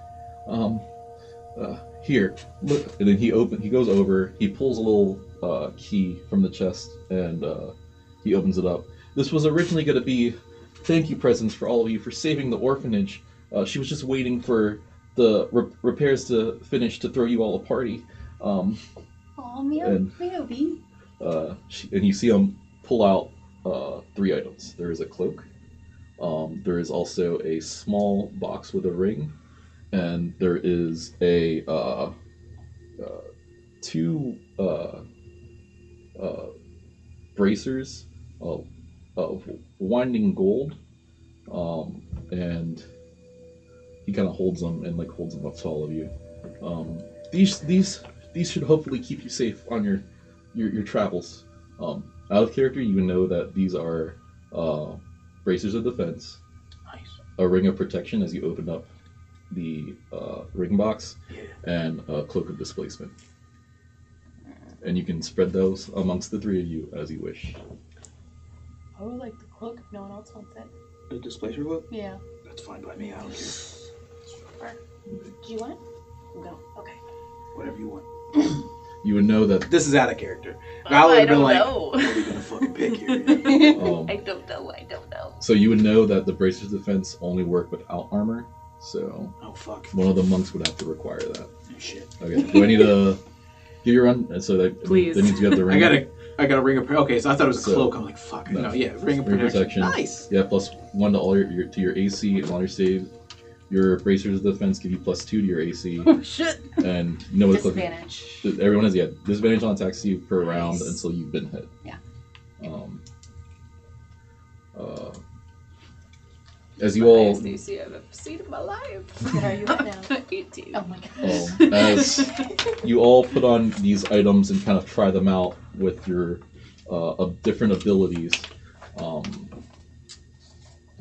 Here, look. And then he goes over, he pulls a little key from the chest, and he opens it up. This was originally going to be thank you presents for all of you for saving the orphanage. She was just waiting for the repairs to finish to throw you all a party. Aw, Mayavi. And you see him pull out 3 items. There is a cloak. There is also a small box with a ring, and there is a 2 bracers of winding gold, and he kind of holds them up to all of you. These should hopefully keep you safe on your travels. Out of character, you know that these are bracers of defense, Nice. a ring of protection as you open up the ring box, Yeah. and a cloak of displacement. And you can spread those amongst the 3 of you as you wish. I would like the cloak if no one else wants it. The displacer look? Yeah. That's fine by me. I don't care. Do you want it? No. Okay. Whatever you want. You would know that This is out of character. Oh, Val would I have been don't like, know. what are we gonna fucking pick here? um, I don't know. so you would know that the bracers of defense only work without armor. So Oh fuck. one of the monks would have to require that. Oh, shit. Okay. Do I need to give you a run? And so that Please. means you have the ring. I gotta ring a. Okay, so I thought it was a So- cloak. I'm like, fuck. No. No, yeah, ring a Ring protection. protection. Nice. Yeah, +1 to all your AC and all your saves. Your bracers of defense give you +2 to your AC, Oh shit. and you know what the cloak. Disadvantage. Everyone has disadvantage on attacks you per round until you've been hit. Yeah. As you all, Highest AC I've ever seen in my life. What are you at now? 18. Oh my god. as you all put on these items and kind of try them out with your different abilities,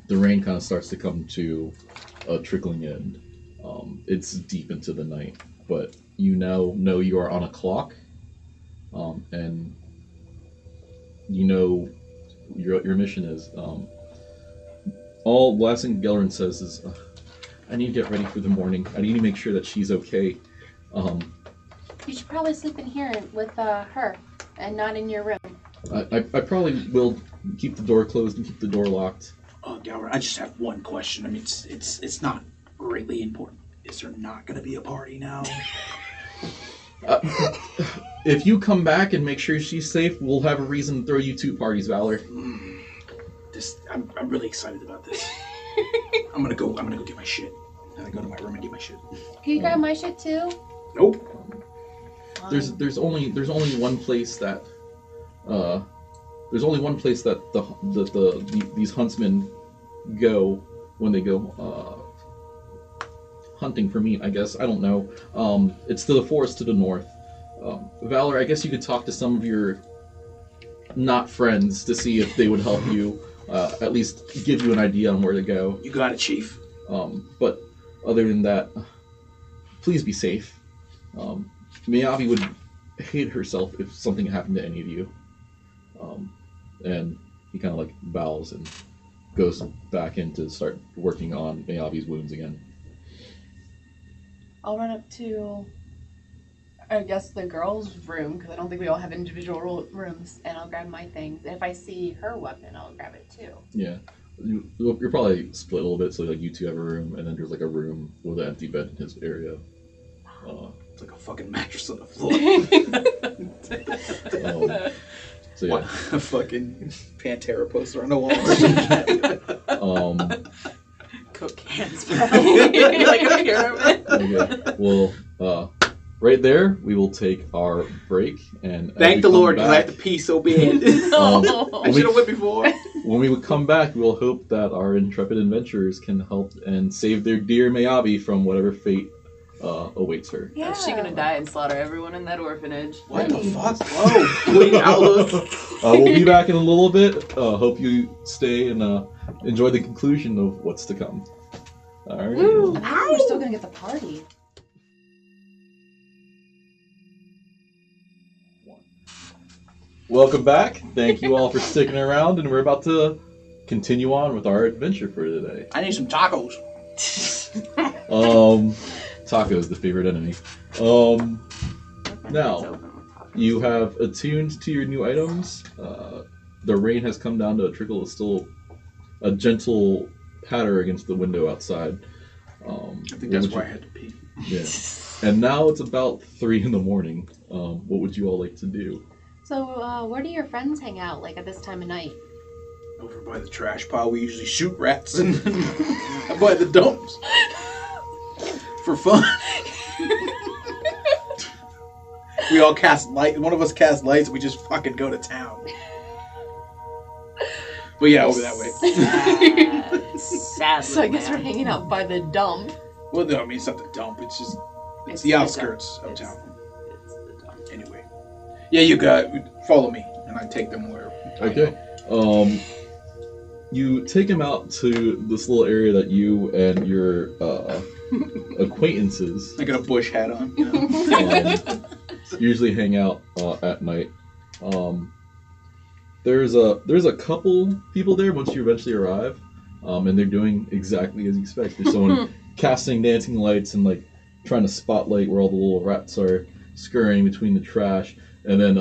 the rain kind of starts to come to a trickling end. It's deep into the night, but you now know you are on a clock, and you know your mission is. All last thing Gellerin says is, I need to get ready for the morning. I need to make sure that she's okay. You should probably sleep in here with her, and not in your room. I probably will keep the door closed and keep the door locked. Galvin, I just have one question. I mean, it's not greatly important. Is there not going to be a party now? If you come back and make sure she's safe, we'll have a reason to throw you 2 parties, Valor. I'm really excited about this. I'm gonna go get my shit. And I go to my room and get my shit. Can you grab my shit too? Nope. There's only one place that these huntsmen go when they go hunting for meat, I guess. I don't know. It's to the forest to the north. Valor, I guess you could talk to some of your not friends to see if they would help you, at least give you an idea on where to go. You got it, Chief. But other than that, please be safe. Miyabi would hate herself if something happened to any of you. And he kind of like bows and goes back in to start working on Miyabi's wounds again. I'll run up to, I guess, the girls' room, because I don't think we all have individual rooms, and I'll grab my things. And if I see her weapon, I'll grab it too. Yeah. You're probably split a little bit, so like you two have a room, and then there's like a room with an empty bed in his area. It's like a fucking mattress on the floor. So yeah. A fucking Pantera poster on the wall. Coke cans, probably. Like a pyramid. Okay. Well, right there, we will take our break. And thank the Lord, because I have to pee so bad. I should have went before. When we would come back, we'll hope that our intrepid adventurers can help and save their dear Miyabi from whatever fate awaits her. Yeah. Is she gonna die and slaughter everyone in that orphanage? What the fuck? Whoa. Bleak outlook. We'll be back in a little bit. Hope you stay and enjoy the conclusion of what's to come. Alright. We're still gonna get the party. Welcome back. Thank you all for sticking around, and we're about to continue on with our adventure for today. I need some tacos. Tacos, the favorite enemy. Now, you have attuned to your new items. The rain has come down to a trickle. It's still a gentle patter against the window outside. I think that's why I had to pee. Yeah. And now it's about 3 in the morning. What would you all like to do? So, where do your friends hang out, like, at this time of night? Over by the trash pile, we usually shoot rats and by the dumps. For fun. We all cast light. One of us casts lights, we just fucking go to town. But yeah, over that way. Sad. So I guess we're hanging out by the dump. Well, no, I mean, it's not the dump. It's just, it's the outskirts of town. It's the dump. Anyway. Yeah, you follow me, and I take them where. Okay. You take him out to this little area that you and your acquaintances I got a bush hat on. usually hang out at night. There's a couple people there once you eventually arrive, and they're doing exactly as you expect. There's someone casting dancing lights and like trying to spotlight where all the little rats are scurrying between the trash, and then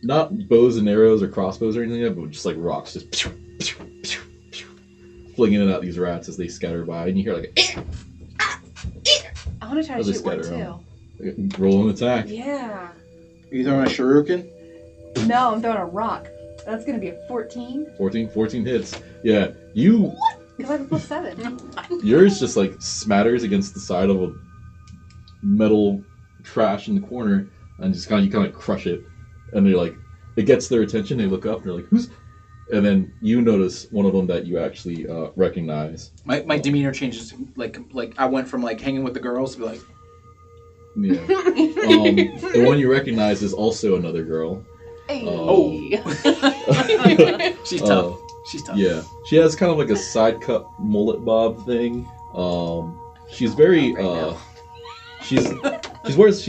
not bows and arrows or crossbows or anything like that, but just like rocks just flinging it at these rats as they scatter by, and you hear like I want to try to Or they shoot one scatter too. roll an attack. Yeah. Are you throwing a shuriken? No, I'm throwing a rock. That's gonna be a 14. 14 hits. Yeah, you. Because I have a +7. Yours just like smatters against the side of a metal trash in the corner, and just you kind of crush it, and they're like, it gets their attention. They look up, and they're like, "Who's?" And then you notice one of them that you actually recognize. My demeanor changes. Like I went from like hanging with the girls to be like. Yeah. The one you recognize is also another girl. Hey. She's tough. She's tough. Yeah, she has kind of like a side cut mullet bob thing. She's very she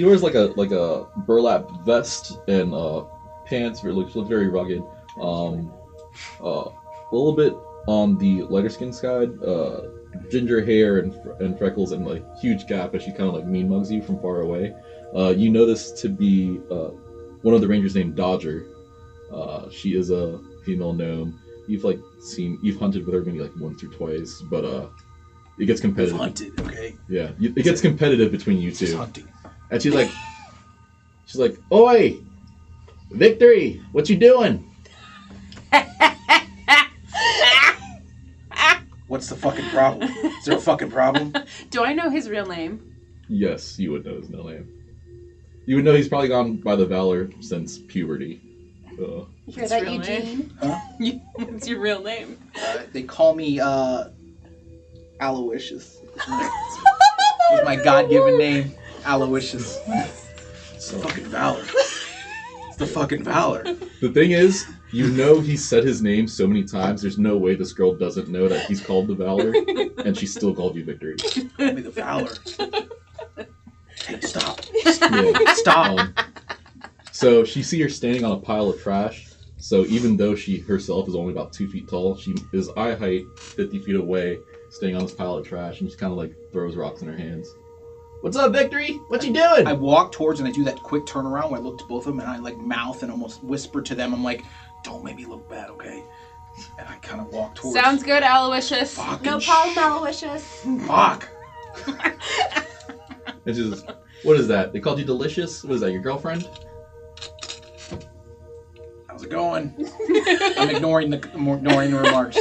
wears like a burlap vest and pants. It looks very rugged. A little bit on the lighter skin side. ginger hair and freckles and like huge gap as she kind of like mean mugs you from far away. You know this to be one of the rangers named Dodger. She is a female gnome. You've hunted with her maybe like once or twice, but it gets competitive. Hunted, okay. Yeah, it gets competitive between you She's two. hunting. And she's like, "Oi, Victory, what you doing?" What's the fucking problem? Is there a fucking problem? Do I know his real name? Yes, you would know his middle name. You would know he's probably gone by the Valor since puberty. You hear His that, real Eugene? Huh? What's your real name? They call me Aloysius. It's my God-given name, Aloysius. It's the fucking Valor. It's the fucking Valor. The thing is, you know he said his name so many times, there's no way this girl doesn't know that he's called the Valor, and she still called you Victory. Call me the Valor. Hey, stop. Yeah. Stop. So she see her standing on a pile of trash, so even though she herself is only about 2 feet tall, she is eye height 50 feet away, staying on this pile of trash, and just kind of like throws rocks in her hands. "What's up, Victory? What you doing?" I walk towards and I do that quick turnaround where I look to both of them and I like mouth and almost whisper to them. I'm like, "Don't make me look bad, okay?" And I kind of walk towards. Sounds good, Aloysius. Fucking No problem, Aloysius. Fuck. And she's just, "What is that? They called you Delicious? What is that, your girlfriend?" How's it going? I'm ignoring the remarks.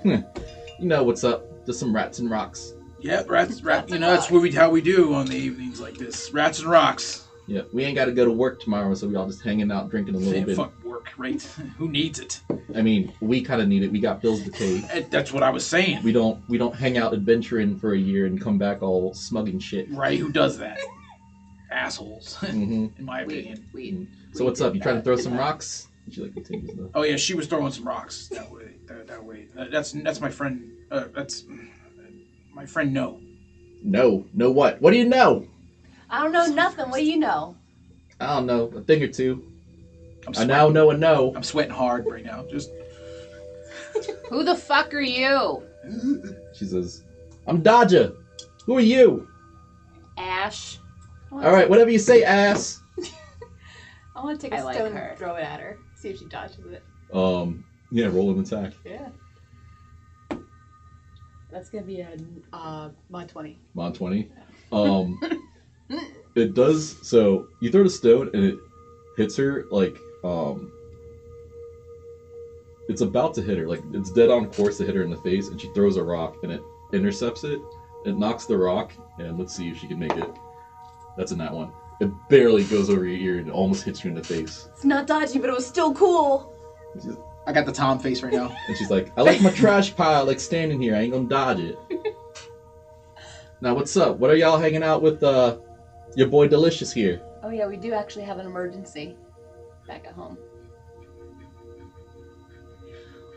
You know what's up. Just some rats and rocks. Yeah, rats. You know, that's how we do on the evenings like this. Rats and rocks. Yeah, we ain't got to go to work tomorrow, so we all just hanging out, drinking a little Saying bit. fuck work, right? Who needs it? I mean, we kind of need it. We got bills to pay. That's what I was saying. We don't hang out adventuring for a year and come back all smug and shit. Right? Who does that? Assholes, Hmm in my opinion. So what's up? You trying to throw some rocks? And she like continues though. Oh yeah, she was throwing some rocks that way. That way. That's my friend. That's my friend. No. No what? What do you know? I don't know nothing. What do you know? I don't know, a thing or two. I'm I now know a no. I'm sweating hard right now. Just. Who the fuck are you? She says, "I'm Dodger. Who are you?" Ash. All right, whatever you say, ass. I want to take a I like stone her. and throw it at her. See if she dodges it. Yeah, roll an attack. Yeah. That's gonna be a mod 20. Mod 20. It does, so you throw the stone and it hits her like, it's about to hit her, like it's dead on course to hit her in the face, and she throws a rock and it intercepts it. It knocks the rock, and let's see if she can make it. That's a nat one. It barely goes over your ear and it almost hits you in the face. It's not dodgy, but it was still cool. I got the Tom face right now. And she's like, "I like my trash pile, like standing here. I ain't gonna dodge it." Now, what's up? What are y'all hanging out with your boy Delicious here? Oh yeah, we do actually have an emergency back at home.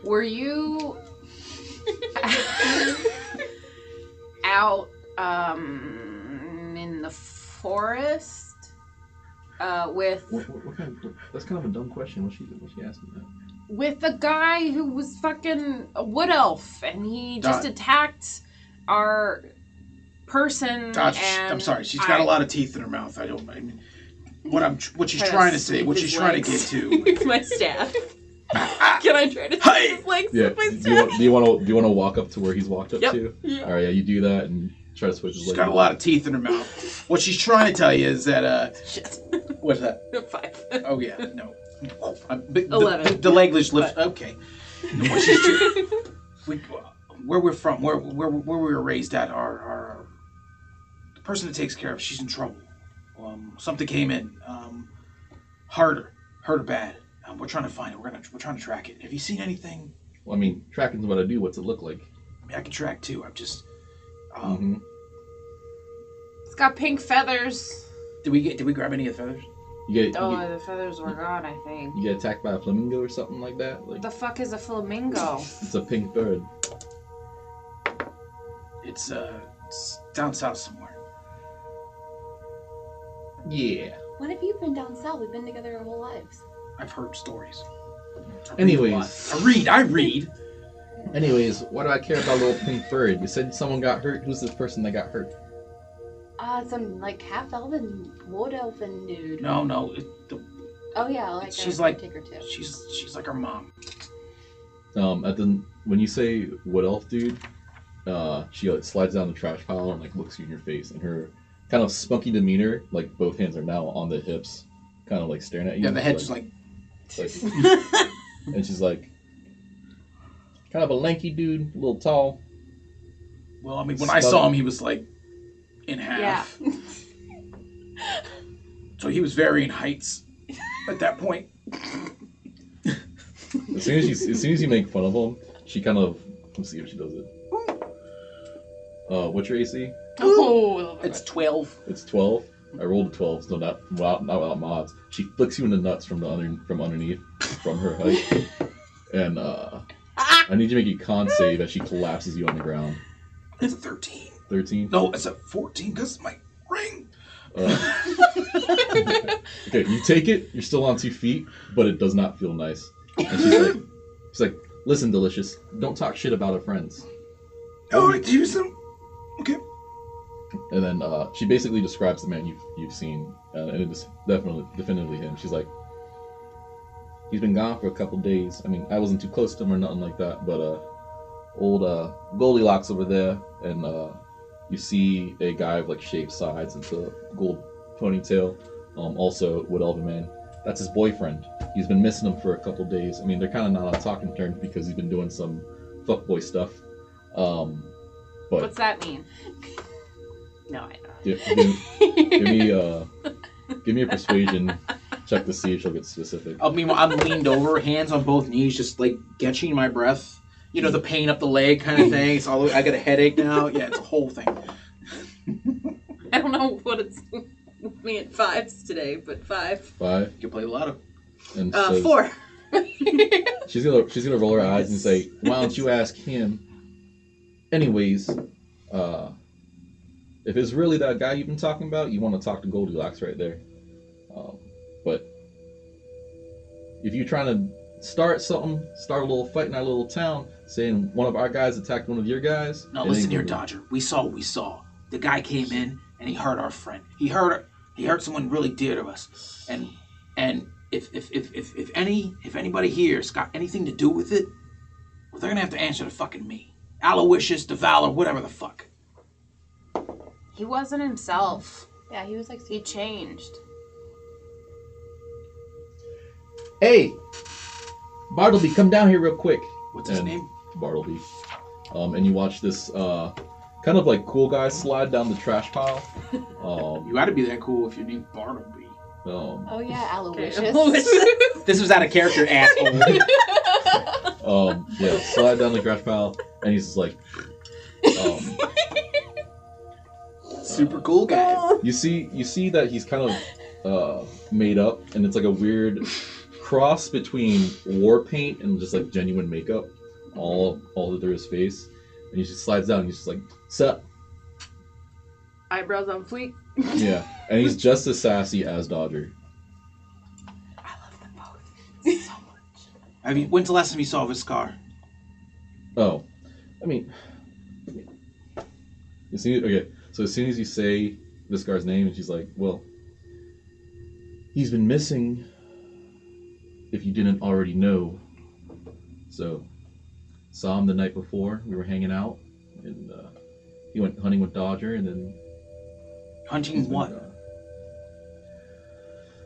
Were you out in the forest with What kind of, that's kind of a dumb question. What's she asking that? with the guy who was fucking a wood elf and he just attacked our person? Dodge, and I'm sorry. She's got a lot of teeth in her mouth. I mean, what she's trying to say, what she's trying to get to. with my staff. Can I try to Hey! his legs Yeah. with my Do staff? you want to walk up to where he's walked up Yep. to? Yeah. All right. Yeah. You do that and try to switch his She's leg. got a lot of teeth in her mouth. What she's trying to tell you is that Shit. what's that? 5. Oh yeah, no. 11. The legless lift. Okay. What she's where we're from, where we were raised at, our the person that takes care of, she's in trouble. Something came in, hurt her bad. We're trying to find it. We're trying to track it. Have you seen anything? Well, I mean, tracking's what I do. What's it look like? I mean, I can track too. I'm just. It's got pink feathers. Did we grab any of the feathers? You The feathers were gone, I think. get attacked by a flamingo or something like that. Like The fuck is a flamingo? it's a pink bird. It's down south somewhere. Yeah. When have you been down south? We've been together our whole lives. I've heard stories. Anyways, I read. Anyways, why do I care about little pink bird? You said someone got hurt. Who's this person that got hurt? Some like half elven, wood elfin dude. No. Oh yeah, like She's a like- caretaker too. She's like her mom. When you say wood elf dude, she like, slides down the trash pile and like looks you in your face, and her kind of spunky demeanor, like both hands are now on the hips, kind of like staring at you. Yeah, the head's just like. And she's like, kind of a lanky dude, a little tall. Well, I mean, when I saw him, he was like in half. Yeah. So he was varying heights at that point. As soon as you make fun of him, she kind of, let's see if she does it. What's your AC? Oh, It's 12. It's 12. I rolled a 12, so not without mods. She flicks you in the nuts from underneath, from her height, and I need you to make a con save as she collapses you on the ground. It's a 13. 13. No, it's a 14 because my ring. Okay, you take it. You're still on 2 feet, but it does not feel nice. And she's like, listen, Delicious, don't talk shit about our friends. Oh, do some. Okay. And then she basically describes the man you've seen, and it is definitively him. She's like, he's been gone for a couple days. I mean, I wasn't too close to him or nothing like that, but old Goldilocks over there, and you see a guy with like shaved sides and a gold ponytail, also Wood Elven Man. That's his boyfriend. He's been missing him for a couple days. I mean, they're kind of not on talking terms because he's been doing some fuckboy stuff. But What's that mean? No, I don't. give me a persuasion check to see if she'll get specific. I mean, I'm leaned over, hands on both knees, just like catching my breath. You know, the pain up the leg kind of thing. It's all. I got a headache now. Yeah, it's a whole thing. I don't know what it's with me at 5s today, but 5. 5. You can play a lot of. And so 4. she's gonna roll her eyes and say, "Why don't you ask him?" Anyways, if it's really that guy you've been talking about, you want to talk to Goldilocks right there. But if you're trying to start a little fight in our little town, saying one of our guys attacked one of your guys. No, listen here, Dodger. We saw what we saw. The guy came in and he hurt our friend. He hurt someone really dear to us. And if anybody here's got anything to do with it, well, they're gonna have to answer to fucking me. Aloysius, Devalor, whatever the fuck. He wasn't himself. yeah, he was like. He changed. Hey, Bartleby, come down here real quick. What's his And name? Bartleby. And you watch this kind of like cool guy slide down the trash pile. You gotta be that cool if your name's Bartleby. Oh yeah, Aloysius. This was out of character, asshole. Yeah, slide down the trash pile, and he's just like, Super cool guy. you see that he's kind of made up, and it's like a weird cross between war paint and just like genuine makeup, all through his face, and he just slides down, and he's just like, "Sup?" Eyebrows on fleek. Yeah, and he's just as sassy as Dodger. I love them both so much. When's the last time you saw his scar? Oh, I mean, okay. So as soon as you say this guy's name, and she's like, "Well, he's been missing. If you didn't already know, so saw him the night before. We were hanging out, and he went hunting with Dodger, and then Hunting what?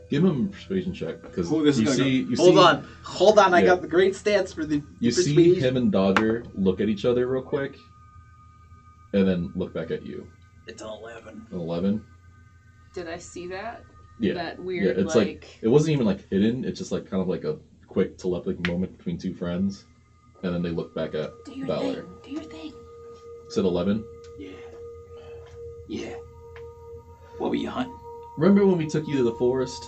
Give him a persuasion check because Oh, this is you gonna see. go. You Hold on. I Yeah. got the great stats for the. You see him and Dodger look at each other real quick, and then look back at you. It's an 11. An 11. Did I see that? Yeah. That weird, Yeah, it's like it wasn't even like hidden. It's just like kind of like a quick telepathic moment between two friends, and then they look back at Do your Valor. thing. Do your thing. Said 11. Yeah. What were you hunting? Remember when we took you to the forest?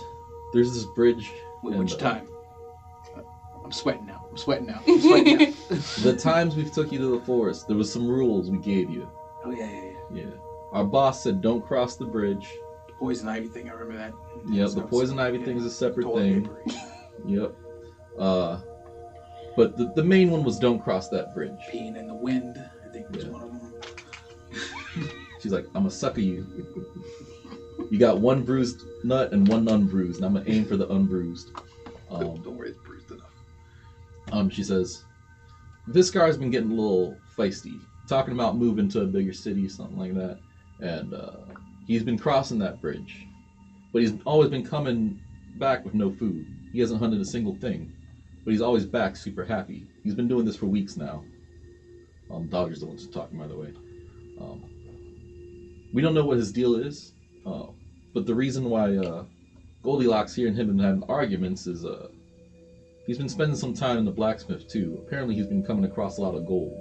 There's this bridge. Which and, time? I'm sweating now. The times we took you to the forest, there was some rules we gave you. Oh, yeah. Yeah. Our boss said don't cross the bridge. The poison ivy thing, I remember that. Yep, the poison ivy thing is a separate Toilet thing. paper. Yep. But the main one was don't cross that bridge. Peeing in the wind, I think was one of them. She's like, I'm gonna sucker you. You got one bruised nut and one unbruised, and I'm gonna aim for the unbruised. Don't worry, it's bruised enough. She says, Viscar's been getting a little feisty, talking about moving to a bigger city, something like that. And he's been crossing that bridge. But he's always been coming back with no food. He hasn't hunted a single thing. But he's always back super happy. He's been doing this for weeks now. Dodger's the ones talking, by the way. We don't know what his deal is. But the reason why Goldilocks here and him have been having arguments is he's been spending some time in the blacksmith too. Apparently he's been coming across a lot of gold.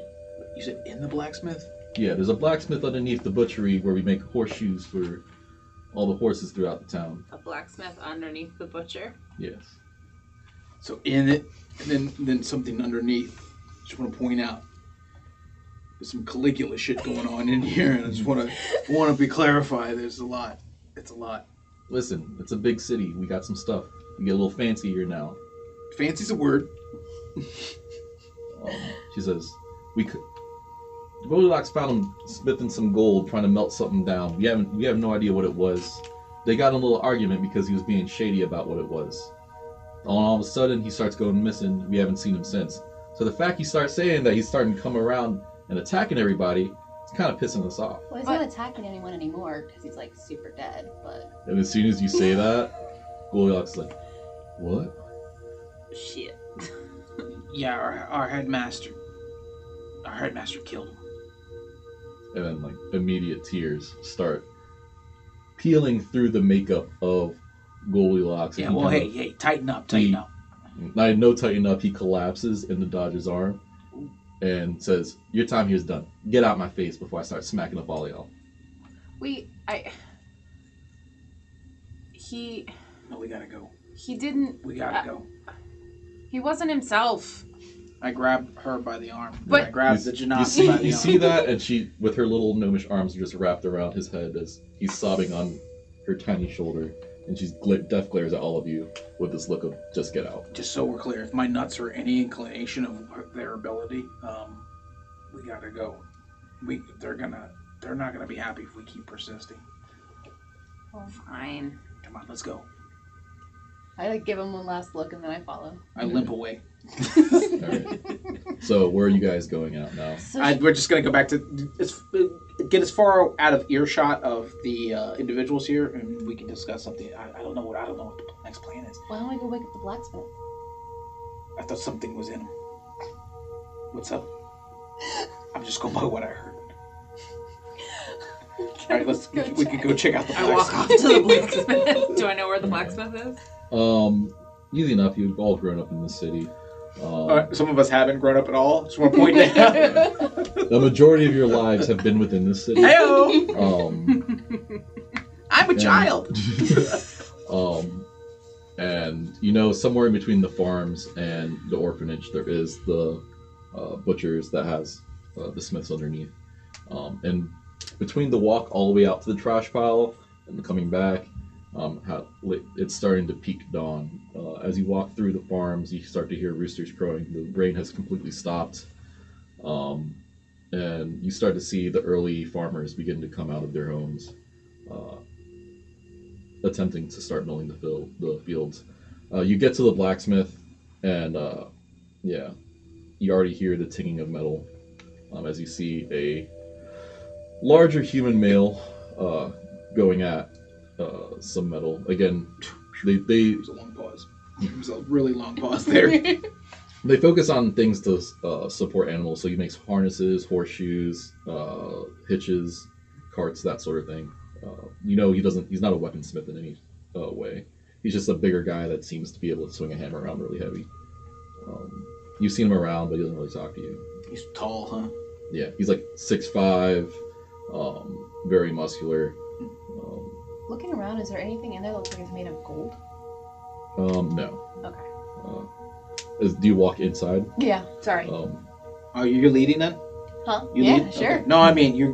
You said in the blacksmith? Yeah, there's a blacksmith underneath the butchery where we make horseshoes for all the horses throughout the town. A blacksmith underneath the butcher. Yes. So in it, and then something underneath. Just want to point out, there's some Caligula shit going on in here, and I just want to be clarified. There's a lot. It's a lot. Listen, it's a big city. We got some stuff. We get a little fancy here now. Fancy's a word. She says, Goldilocks found him smithing some gold, trying to melt something down. We have no idea what it was. They got in a little argument because he was being shady about what it was. All of a sudden, he starts going missing. We haven't seen him since. So the fact he starts saying that he's starting to come around and attacking everybody, it's kind of pissing us off. Well, he's not attacking anyone anymore because he's like super dead. But And as soon as you say that, Goldilocks is like, what? Shit. Yeah, our headmaster killed him. And then like immediate tears start peeling through the makeup of Goldilocks. Yeah, well, hey, tighten up. I know tighten up. He collapses in the Dodger's arm and says, your time here's done. Get out my face before I start smacking up all of y'all. No, we gotta go. He didn't. We gotta go. He wasn't himself. I grabbed her by the arm. But I grabbed the Genasi by the arm. You see that? And she, with her little gnomish arms, are just wrapped around his head as he's sobbing on her tiny shoulder. And she's death glares at all of you with this look of, just get out. Just so we're clear, if my nuts are any inclination of their ability, we gotta go. They're not gonna be happy if we keep persisting. Oh, fine. Come on, let's go. I like give him one last look and then I follow. I limp away. Alright. So where are you guys going out now? We're just gonna go back to get as far out of earshot of the individuals here, and we can discuss something. I don't know what the next plan is. Why don't we go wake up the blacksmith? I thought something was in him. What's up? I'm just going by what I heard. All right, we can go check out the blacksmith. I walk off to the blacksmith. Do I know where the blacksmith is? Easy enough. You've all grown up in the city. Some of us haven't grown up at all. Just want to point that out. The majority of your lives have been within this city. Hey-o! I'm a child. And somewhere in between the farms and the orphanage, there is the butchers that has the smiths underneath. And between the walk all the way out to the trash pile and coming back, it's starting to peak dawn. As you walk through the farms, you start to hear roosters crowing. The rain has completely stopped. And you start to see the early farmers begin to come out of their homes, attempting to start milling the fields. You get to the blacksmith, and you already hear the tinging of metal as you see a larger human male going at some metal. Again, they It was a long pause. It was a really long pause there. They focus on things to support animals, so he makes harnesses, horseshoes, hitches, carts, that sort of thing. He's not a weaponsmith in any way. He's just a bigger guy that seems to be able to swing a hammer around really heavy. You've seen him around, but he doesn't really talk to you. He's tall, huh? Yeah, he's like 6'5", very muscular. Looking around, is there anything in there that looks like it's made of gold? No. Okay. Do you walk inside? Yeah. Sorry. Are you leading then? Huh? You Yeah, lead? sure. Okay. No, I mean you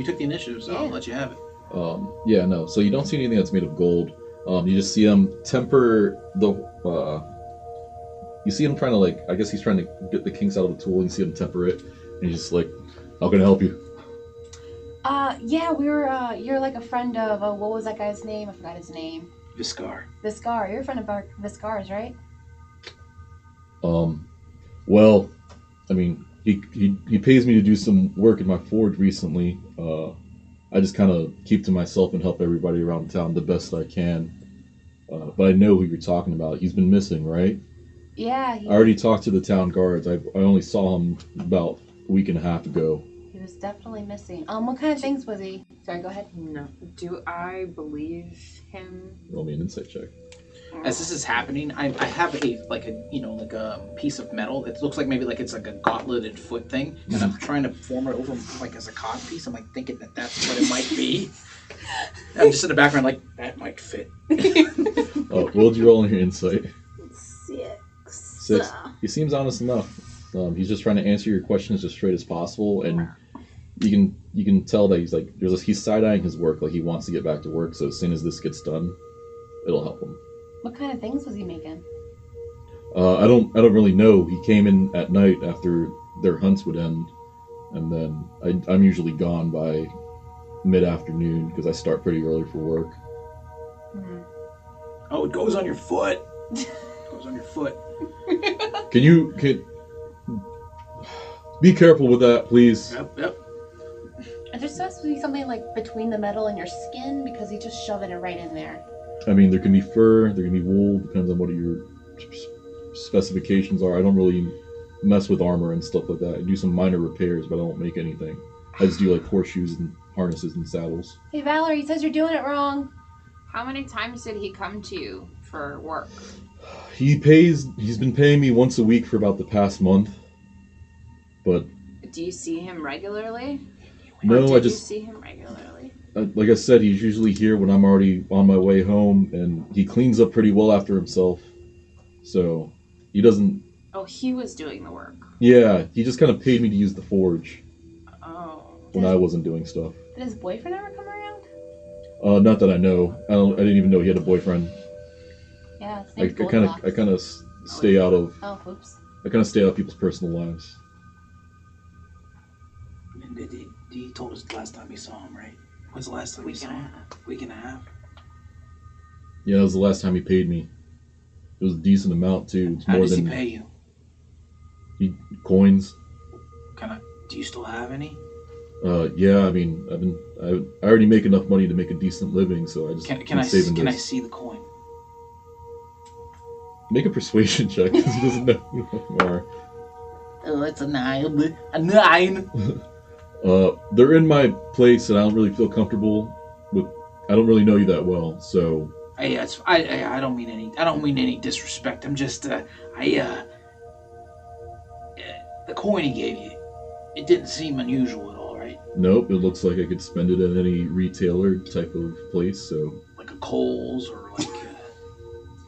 took the initiative, so I'll Yeah. let you have it. No. So you don't see anything that's made of gold. You just see them temper you see him trying to like, I guess he's trying to get the kinks out of the tool, and you see him temper it, and he's just like, how can I help you? Yeah, we were, you're like a friend of, what was that guy's name? I forgot his name. Viscar. Viscar. You're a friend of Viscar's, right? Well, I mean, he pays me to do some work in my forge recently. I just kind of keep to myself and help everybody around town the best I can. But I know who you're talking about. He's been missing, right? Yeah. I already talked to the town guards. I only saw him about a week and a half ago. He was definitely missing. What kind of things was he? Sorry, go ahead. No. Do I believe him? Roll me an insight check. As this is happening, I have a piece of metal. It looks like maybe like it's like a gauntleted foot thing, and I'm trying to form it over like as a cod piece. I'm like thinking that that's what it might be. I'm just in the background like that might fit. What did you roll on your insight? 6. He seems honest enough. He's just trying to answer your questions as straight as possible, and you can tell that he's side eyeing his work, like he wants to get back to work. So as soon as this gets done, it'll help him. What kind of things was he making? I don't really know. He came in at night after their hunts would end, and then I'm usually gone by mid-afternoon because I start pretty early for work. Mm-hmm. Oh, it goes on your foot. It goes on your foot. Can be careful with that, please? Yep. Is there supposed to be something like between the metal and your skin? Because he just shoving it right in there. I mean, there can be fur, there can be wool, depends on what your specifications are. I don't really mess with armor and stuff like that. I do some minor repairs, but I don't make anything. I just do like horseshoes and harnesses and saddles. Hey, Valerie, he says you're doing it wrong. How many times did he come to you for work? He's been paying me once a week for about the past month. But do you see him regularly? No, you see him regularly? Like I said, he's usually here when I'm already on my way home, and he cleans up pretty well after himself. So he doesn't. Oh, he was doing the work. Yeah, he just kind of paid me to use the forge. Oh. When I wasn't doing stuff. Did his boyfriend ever come around? Not that I know. I didn't even know he had a boyfriend. Yeah, his I name's Goldilocks. kind of stay out of. Oh, oops. I kind of stay out of people's personal lives. He told us the last time he saw him, right? When's the last time we saw him? Week and a half. Yeah, that was the last time he paid me. It was a decent amount too. It's How more does than he pay you? Coins. Do you still have any? Yeah. I mean, I already make enough money to make a decent living, so I just Can I see the coin? Make a persuasion check because he doesn't know who you are. Oh, it's a 9. A 9. They're in my place, and I don't really feel comfortable with. I don't really know you that well, so. I don't mean any disrespect. I'm just the coin he gave you. It didn't seem unusual at all, right? Nope. It looks like I could spend it at any retailer type of place. So. Like a Kohl's or like.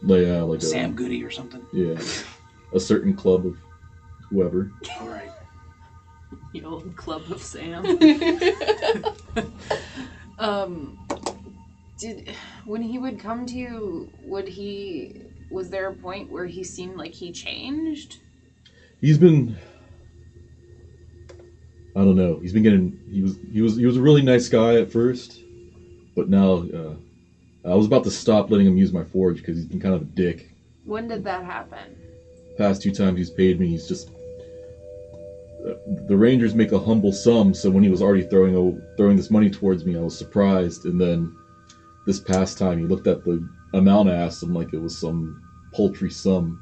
Like Sam Goody or something. Yeah. A certain club of whoever. All right. The old club of Sam. When he would come to you, was there a point where he seemed like he changed? He's been, I don't know. He's been getting. He was a really nice guy at first, but now I was about to stop letting him use my forge because he's been kind of a dick. When did that happen? Past 2 times he's paid me, he's just. The Rangers make a humble sum, so when he was already throwing this money towards me, I was surprised. And then this past time, he looked at the amount I asked him like it was some paltry sum.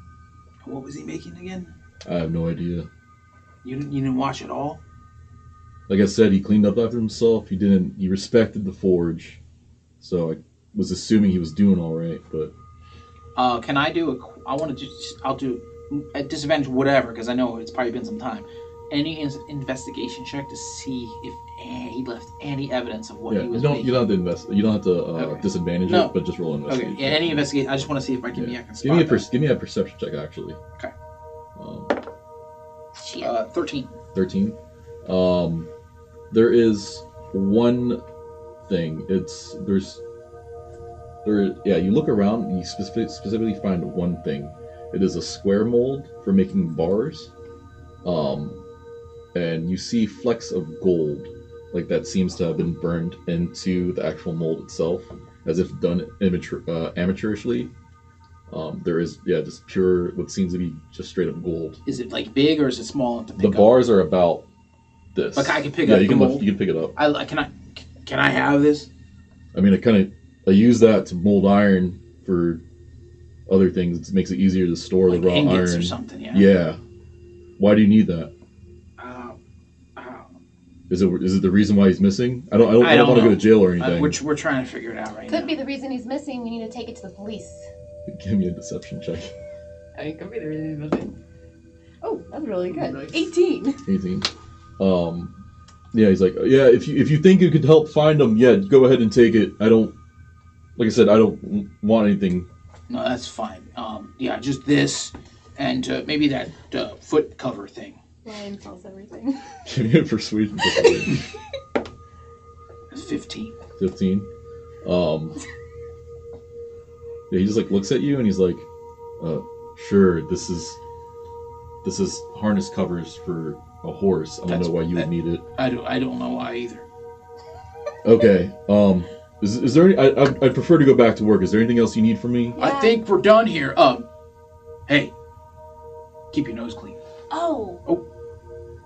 What was he making again? I have no idea. You didn't watch it all? Like I said, he cleaned up after himself. He respected the forge, so I was assuming he was doing all right. But can I do I'll do a disadvantage whatever because I know it's probably been some time. Any investigation check to see if he left any evidence of what he was making. You don't have to disadvantage it, but just roll an investigation. Okay. Yeah, any investigation. I just want to see if I can give me a perception check actually. Okay. 13. 13. There is one thing. You look around and you specifically find one thing. It is a square mold for making bars. And you see flecks of gold, like that seems to have been burned into the actual mold itself, as if done amateurishly. There is, just pure, what seems to be just straight up gold. Is it like big or is it small to pick The up? bars are about this. Like I can pick up you the can mold? you can pick it up. Can I have this? I mean, I use that to mold iron for other things. It makes it easier to store Like the raw ingots iron. or something, yeah. Yeah. Why do you need that? Uh, Is it the reason why he's missing? I don't want to know. go to jail or anything. We're trying to figure it out right now. Could be the reason he's missing. We need to take it to the police. Give me a deception check. I mean, could be the reason he's missing. Oh, that's really good. Nice. 18. 18. Yeah, he's like, yeah. If you think you could help find him, yeah, go ahead and take it. I don't, like I said, I don't want anything. No, that's fine. Yeah, just this, and maybe that foot cover thing. Ryan sells everything. Give me a persuasion. It's 15. 15. Yeah, he just like looks at you and he's like, sure, this is harness covers for a horse. I don't know why you would need it. I don't know why either. Okay. Is there any? I'd prefer to go back to work. Is there anything else you need from me? Yeah. I think we're done here. Hey, keep your nose clean. Oh. Oh.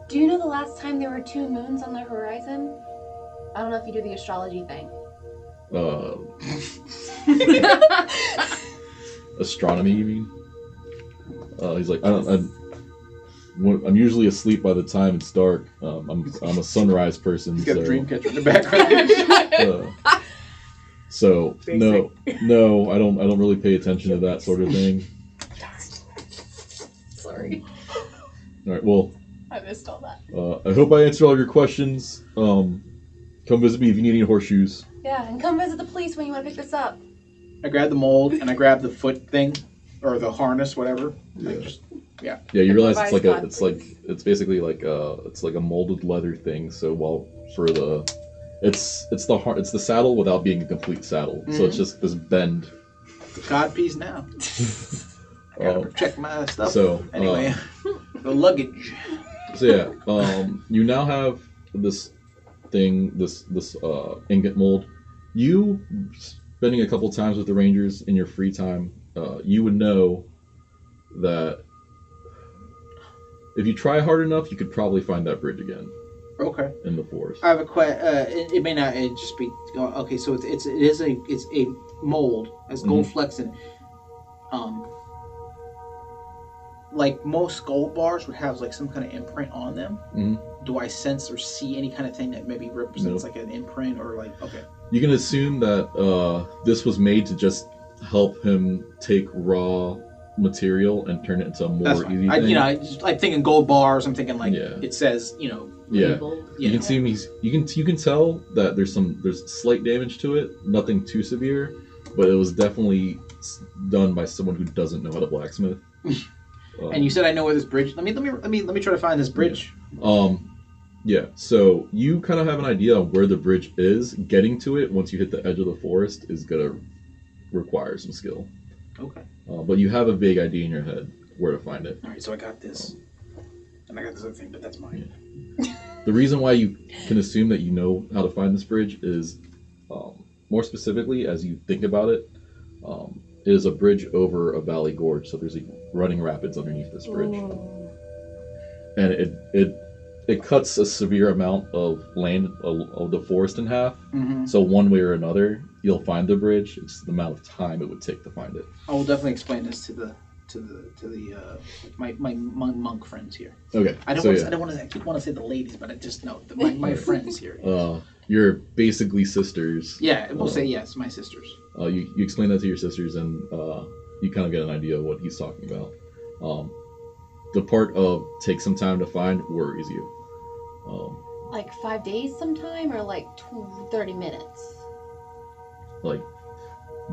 Do you know the last time there were 2 moons on the horizon? I don't know if you do the astrology thing. Astronomy, you mean? He's like, I'm usually asleep by the time it's dark. I'm a sunrise person. He's got so, a dream catcher in the background. So no, I don't really pay attention to that sort of thing. Sorry. All right, well, I missed all that. I hope I answered all your questions. Come visit me if you need any horseshoes. Yeah, and come visit the police when you want to pick this up. I grab the mold and I grab the foot thing, or the harness, whatever. Yeah, you realize it's like Improvise it's basically like it's like a molded leather thing. So it's the saddle without being a complete saddle. So it's just this bend. Codpiece now. I gotta check my stuff. So anyway, the luggage. So yeah, you now have this thing, this ingot mold. You spending a couple times with the Rangers in your free time, you would know that if you try hard enough, you could probably find that bridge again. Okay. In the forest. I have a question. It may not just be okay. So it's a mold as gold flecks in. Like most gold bars would have like some kind of imprint on them. Mm-hmm. Do I sense or see any kind of thing that maybe represents like an imprint or like okay? You can assume that this was made to just help him take raw material and turn it into a more easy thing. I'm thinking gold bars. I'm thinking like it says label. You can see you can tell that there's slight damage to it, nothing too severe, but it was definitely done by someone who doesn't know how to blacksmith. And you said I know where this bridge. Let me try to find this bridge. Yeah. So you kind of have an idea of where the bridge is. Getting to it once you hit the edge of the forest is gonna require some skill. Okay. But you have a vague idea in your head where to find it. All right. So I got this, and I got this other thing, but that's mine. Yeah. The reason why you can assume that you know how to find this bridge is, more specifically, as you think about it, it is a bridge over a valley gorge. So there's running rapids underneath this bridge, and it cuts a severe amount of land of the forest in half. Mm-hmm. So one way or another, you'll find the bridge. It's the amount of time it would take to find it. I will definitely explain this to my monk friends here. Okay. I don't want to say the ladies, but I just know my friends here. You're basically sisters. Yeah, we'll say yes, my sisters. You explain that to your sisters, and you kind of get an idea of what he's talking about. The part of take some time to find worries you. Like 5 days sometime, or like 30 minutes? Like,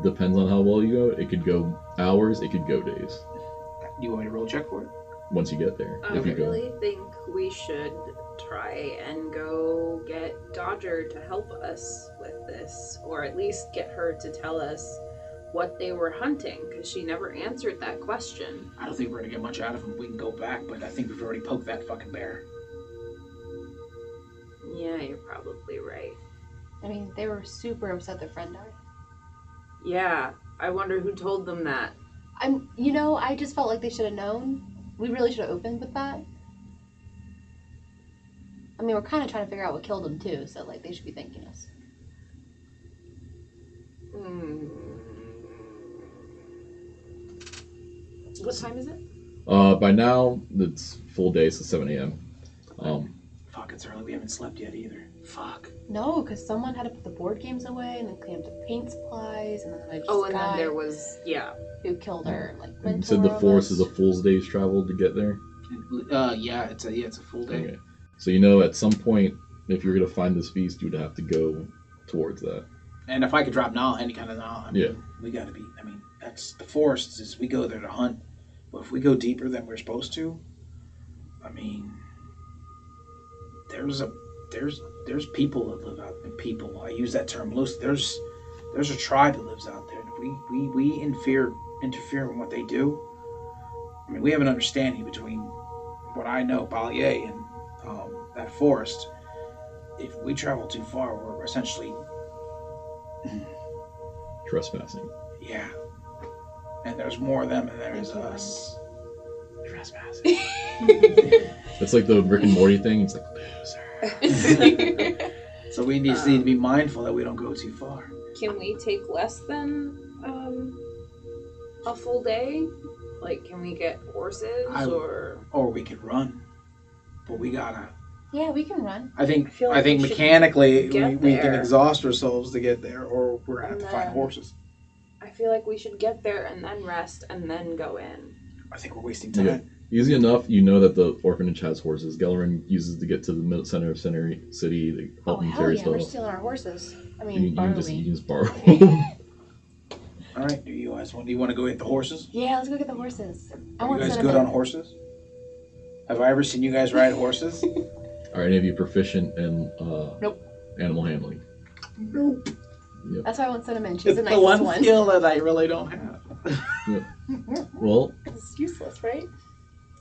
depends on how well you go. It could go hours, it could go days. Do you want me to roll a check for it? Once you get there. I really think we should try and go get Dodger to help us with this, or at least get her to tell us what they were hunting, because she never answered that question. I don't think we're gonna get much out of them. We can go back, but I think we've already poked that fucking bear. Yeah, you're probably right. I mean, they were super upset their friend died. Yeah, I wonder who told them that. I just felt like they should have known. We really should have opened with that. I mean, we're kind of trying to figure out what killed them too, so like they should be thanking us. What time is it? By now it's full day, so 7 a.m. Fuck, it's early. We haven't slept yet either. Fuck. No, because someone had to put the board games away and then clean up the paint supplies, and then there was And then there was, who killed her like mentor. You said the forest is a full day's travel to get there. Yeah, it's a full day. Okay. So you know, at some point, if you're gonna find this feast, you would have to go towards that. And if I could drop knowledge, any kind of knowledge, Yeah. we gotta be. I mean, that's the forests. Is we go there to hunt, but if we go deeper than we're supposed to, I mean, there's people that live out there. People, I use that term loosely. There's a tribe that lives out there. And if we interfere in what they do, I mean, we have an understanding between what I know, Balier, and that forest. If we travel too far, we're essentially Trespassing. yeah. And there's more of them than there is us. Trespassing. It's like the Rick and Morty thing. It's like loser. So we just need to be mindful that we don't go too far. Can we take less than a full day? Like, can we get horses Or we could run, but we gotta. Yeah, we can run. I think feel like we should mechanically get we can there. exhaust ourselves to get there, or we're gonna have to And find then- horses. I feel like we should get there and then rest and then go in. I think we're wasting time. Yeah. Easy enough. You know that the orphanage has horses. Gellerin uses to get to the middle center of City to help him hell carry yeah, we're stuff. stealing our horses. I You, mean, you can just borrow. All right. Do you guys want to go get the horses? yeah, let's go get the horses. I Are you want guys cinnamon. good on horses? Have I ever seen you guys ride horses? Are any of you proficient in Nope. animal handling? Nope. That's why I want cinnamon. She's It's the the nicest one one. skill that I really don't have. Well, It's useless, right?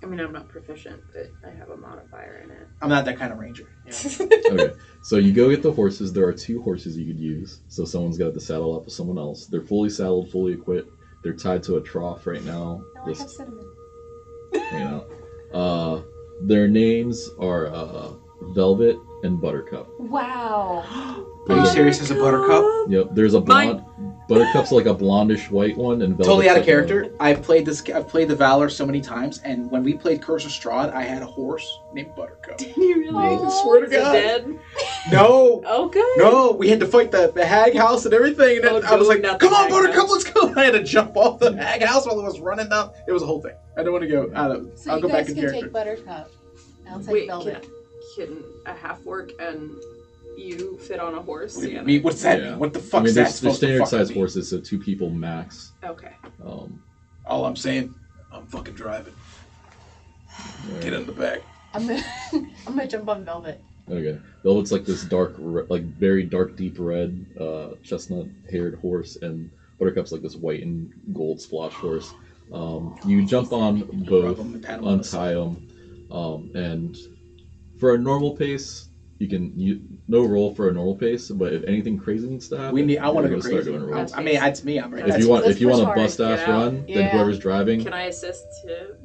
I mean, I'm not proficient, but I have a modifier in it. I'm not that kind of ranger. Yeah. okay. So you go get the horses. There are 2 horses you could use. So someone's got to saddle up with someone else. They're fully saddled, fully equipped. They're tied to a trough right now. No, I have cinnamon. Hanging out. Their names are Velvet and Buttercup. Wow. Are you serious as a buttercup? Yep. There's a blonde. Buttercup's like a blondish white one, and Velvet's Totally out of like character. I've played the Valor so many times, and when we played Curse of Strahd, I had a horse named Buttercup. You really? I swear to Is it God. dead? No, Oh, good. no, we had to fight the hag house and everything, and then Oh, I was no, like, not the "Come on, hag Buttercup, house. let's go!" I had to jump off the hag house while I was running down. It was a whole thing. I don't want to go out of. So I'll you go guys back in can character. take Buttercup. I'll take Wait, Velvet. can a half orc and you fit on a horse What do you together? mean? What's that Yeah. mean? What the I fuck's mean, that they're supposed to standard fucking size mean? horses, so 2 people max. Okay. All I'm saying, I'm fucking driving. Get in the back. I'm gonna jump on Velvet. Okay. Velvet's like this dark, like very dark, deep red, chestnut-haired horse, and Buttercup's like this white and gold splotch horse. You jump on both, Rub 'em and pat 'em on the untie them, and for a normal pace, no roll for a normal pace. But if anything crazy needs to happen, I want to you're go gonna crazy. start doing rolls. I mean, it's me. I'm ready. If you want let's push a hard. bust ass Get out. run, then Yeah. whoever's driving, Can I assist too?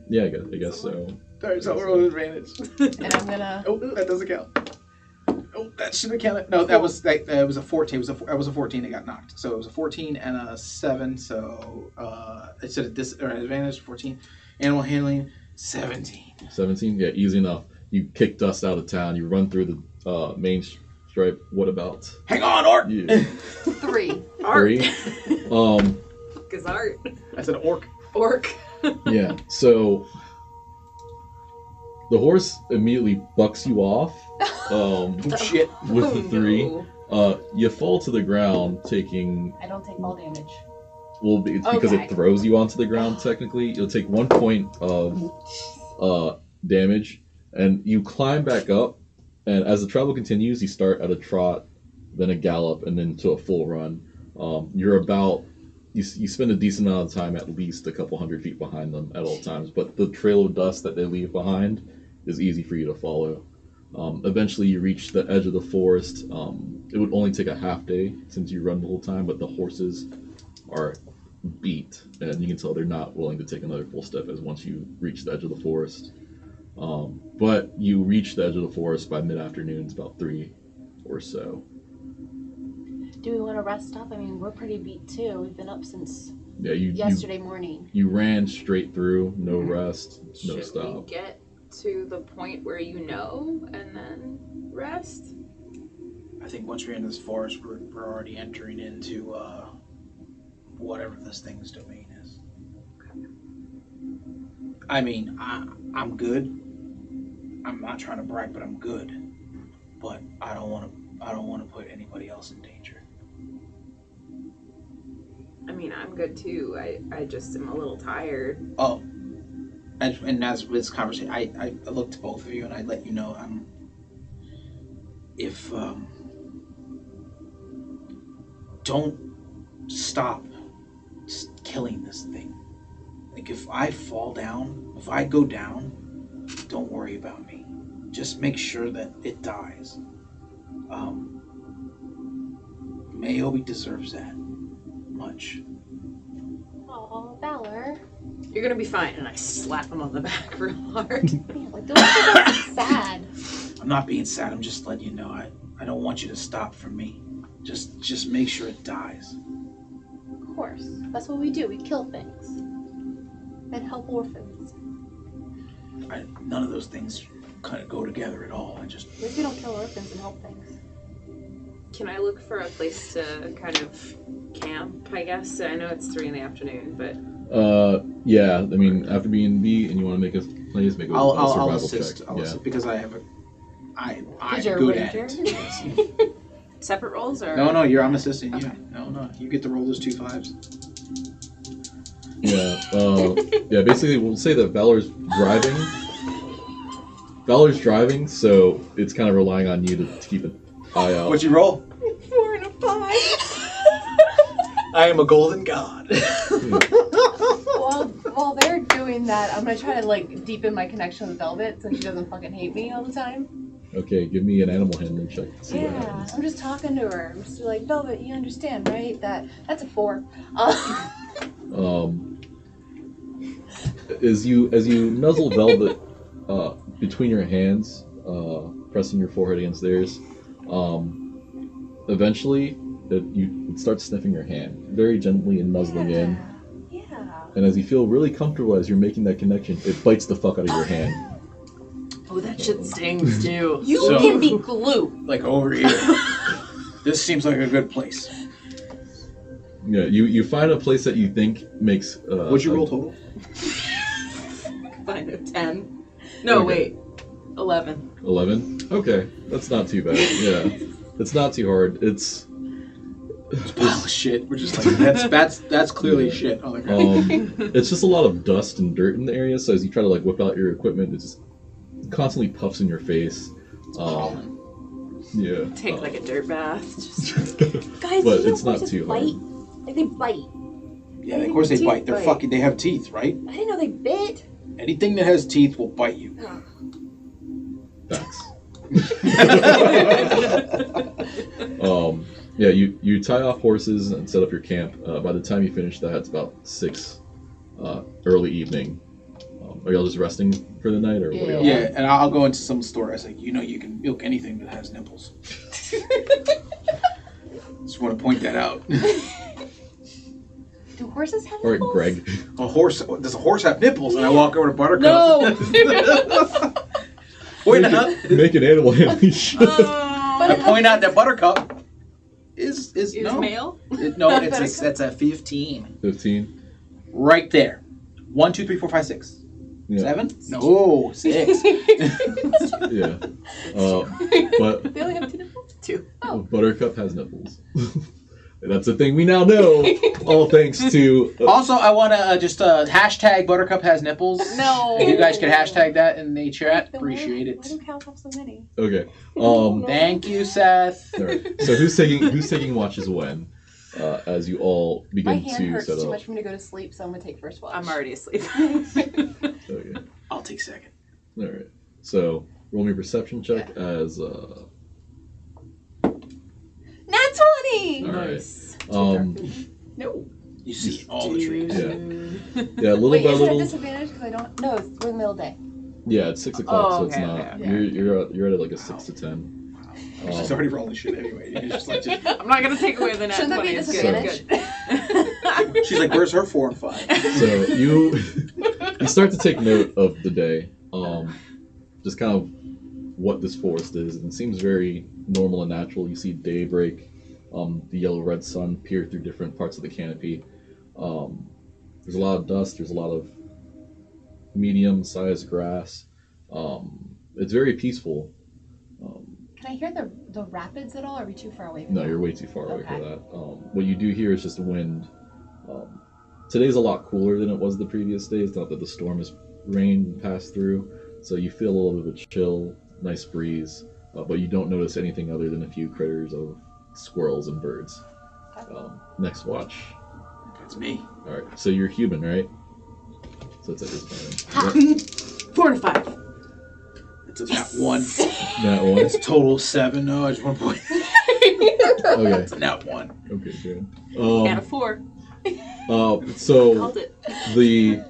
yeah, I guess so. Sorry, so roll advantage. And I'm gonna. Oh, that doesn't count. Oh, that should have counted. No, that was it was a 14. It was a 14 that got knocked. So it was a 14 and a 7. So instead of advantage 14. Animal handling 17. 17, yeah, easy enough. You kick dust out of town. You run through the main stripe. What about Hang on, Orc. you? 3. Art. 3. Because art. I said orc. Orc. Yeah. So the horse immediately bucks you off. Oh, shit. With Oh, the 3, no. you fall to the ground, taking I don't take fall damage. it's because Okay. it throws you onto the ground. Technically, you'll take 1 point of damage, and you climb back up. And as the travel continues, you start at a trot, then a gallop, and then to a full run. You're about you spend a decent amount of time, at least a couple hundred feet behind them at all times. But the trail of dust that they leave behind is easy for you to follow. Eventually, you reach the edge of the forest. It would only take a half day since you run the whole time, but the horses are beat, and you can tell they're not willing to take another full step as once you reach the edge of the forest. But you reach the edge of the forest by mid-afternoon. It's about 3 or so. Do we want to rest up? I mean, we're pretty beat too. We've been up since yesterday morning. You ran straight through, no rest, no Should stop. we get to the point where you know and then rest? I think once we're in this forest, we're already entering into whatever this thing's domain is. I mean, I'm good. I'm not trying to brag, but I'm good. But I don't want to put anybody else in danger. I mean, I'm good too. I just am a little tired. Oh, and as with this conversation, I look to both of you and I let you know if don't stop killing this thing. Like if I fall down, if I go down, don't worry about me. Just make sure that it dies. Mayobi deserves that much. Oh, Valor. You're gonna be fine. And I slap him on the back real hard. Yeah, like, don't be sad. I'm not being sad. I'm just letting you know. I don't want you to stop for me. Just make sure it dies. Of course. That's what we do. We kill things. And help orphans. None of those things kind of go together at all. At least we don't kill orphans and help things. Can I look for a place to kind of camp, I guess? I know it's 3 p.m, but... Yeah, I mean, after being B and you want to make a place, make a I'll survival assist. check. I'll assist because I'm you're a good ranger. at it. Separate rolls or? No, I'm assisting you. Okay. No, you get to roll those 2 5s. Yeah, basically we'll say that Valor's driving. Valor's driving, so it's kind of relying on you to keep an eye out. What'd you roll? 4 and a 5. I am a golden god. While they're doing that, I'm gonna try to like deepen my connection with Velvet so she doesn't fucking hate me all the time. Okay, give me an animal handling check to see what Yeah, happens. I'm just talking to her. I'm just like, Velvet, you understand, right? That's a 4. As you nuzzle Velvet between your hands, pressing your forehead against theirs, eventually it starts sniffing your hand, very gently and nuzzling in. Yeah. And as you feel really comfortable as you're making that connection, it bites the fuck out of your hand. Oh, that shit stings too. You So- can be glue. Like over here. This seems like a good place. Yeah, you find a place that you think makes. What'd you roll total? Fine, a 10. No, Okay. wait. 11. 11? Okay, that's not too bad. Yeah, it's not too hard. It's It's a pile of shit. We're just like that's clearly Yeah. shit on the ground. it's just a lot of dust and dirt in the area. So as you try to like whip out your equipment, it just constantly puffs in your face. Yeah. Take like a dirt bath. Just Guys, But you know it's not horses too hard. bite? Like they bite. Yeah, of course they Teeth bite. They're bite. fucking. They have teeth, right? I didn't know they bit. Anything that has teeth will bite you. Facts. Yeah, you tie off horses and set up your camp. By the time you finish that, it's about 6 early evening. Are y'all just resting for the night, or what? Are y'all Yeah, and I'll go into some store. I say, you can milk anything that has nipples. Just want to point that out. Do horses have All right, nipples? Greg. Does a horse have nipples? And I walk over to Buttercup. no! Point out, Make an animal handling check. I point out that Buttercup is no. male? That's a 15. 15. Right there. 1, 2, 3, 4, 5, 6. Yeah. 7? No, 6. Yeah. But They only have 2 nipples? 2. Oh. Buttercup has nipples. That's a thing we now know, all thanks to... Also, I want to just hashtag Buttercup has nipples. No. If you guys could hashtag that in the chat, Then appreciate why it. do cows have so many? Okay. Thank you, Seth. All right. So who's taking watches when? as you all My begin hand to hurts set too up. much for me to go to sleep, so I'm gonna take first watch. I'm already asleep. Okay. I'll take second. All right. So roll me a perception check as. Nat 20! All right. Nice. No. You see all the trees. Yeah, little Wait, by is it a little. disadvantage? Because I don't. No, it's we're in the middle of the day. Yeah, it's 6 o'clock, Oh, so it's okay, not. okay, You're at like a 6 to 10. She's already rolling shit anyway. You're just like, I'm not gonna take away the nat Shouldn't that 20. be a It's good, disadvantage? good. she's like, where's her 4 and 5? So you start to take note of the day, just kind of what this forest is, and it seems very normal and natural. You see daybreak, the yellow-red sun peer through different parts of the canopy. There's a lot of dust. There's a lot of medium-sized grass. It's very peaceful. Can I hear the rapids at all? Or are we too far away from No, that? you're way too far away Okay. for that. What you do hear is just wind. Today's a lot cooler than it was the previous days. Not that the storm has rained and passed through, so you feel a little bit of a chill, nice breeze, but you don't notice anything other than a few critters of squirrels and birds. Next watch. That's me. All right, so you're human, right? So it's at his turn. 4 to 5. It's a nat 1. That one. It's total 7. No, I just want to point. Okay. It's a nat 1. Okay, good. And a 4. So Called it. the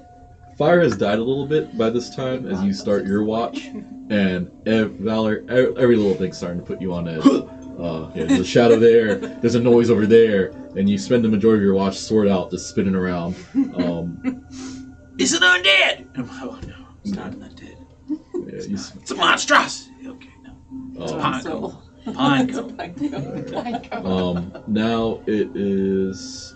fire has died a little bit by this time as you start your watch, and Valor, every little thing's starting to put you on edge. Yeah, there's a shadow there, there's a noise over there, and you spend the majority of your watch sword out, just spinning around. It's an undead! Oh no, it's not an undead. Yeah, you, It's a monstrosity. Okay, no. It's a um, Ponco. Ponco. now it is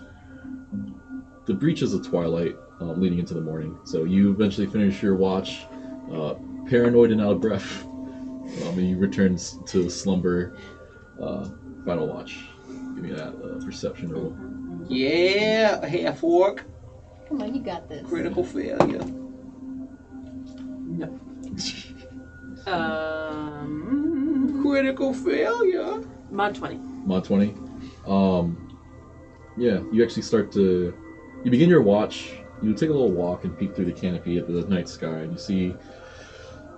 the breaches of twilight, leading into the morning. So you eventually finish your watch, paranoid and out of breath. And you return to slumber. Final watch. Give me that perception roll. Yeah, a half orc. Come on, you got this. Critical failure. No. Critical failure. Mod 20. Mod 20. Yeah, you actually start to. You begin your watch. You take a little walk and peek through the canopy at the night sky, and you see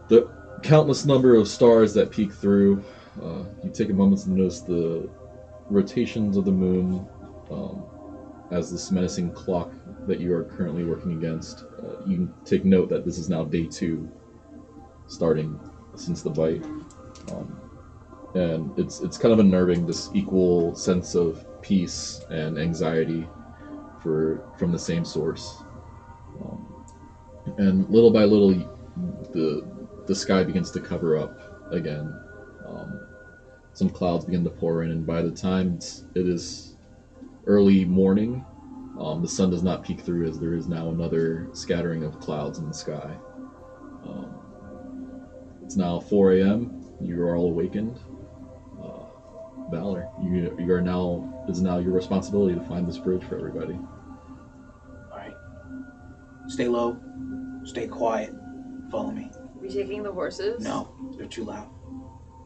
the countless number of stars that peek through. You take a moment to notice the rotations of the moon as this menacing clock that you are currently working against. You can take note that this is now day 2, starting since the bite. And it's kind of unnerving, this equal sense of peace and anxiety from the same source. And little by little, the sky begins to cover up again. Some clouds begin to pour in, and by the time it is early morning, the sun does not peek through, as there is now another scattering of clouds in the sky. It's now 4 a.m. You are all awakened. Valor, you are now. It's now your responsibility to find this bridge for everybody. Alright. Stay low. Stay quiet. Follow me. Are we taking the horses? No, they're too loud.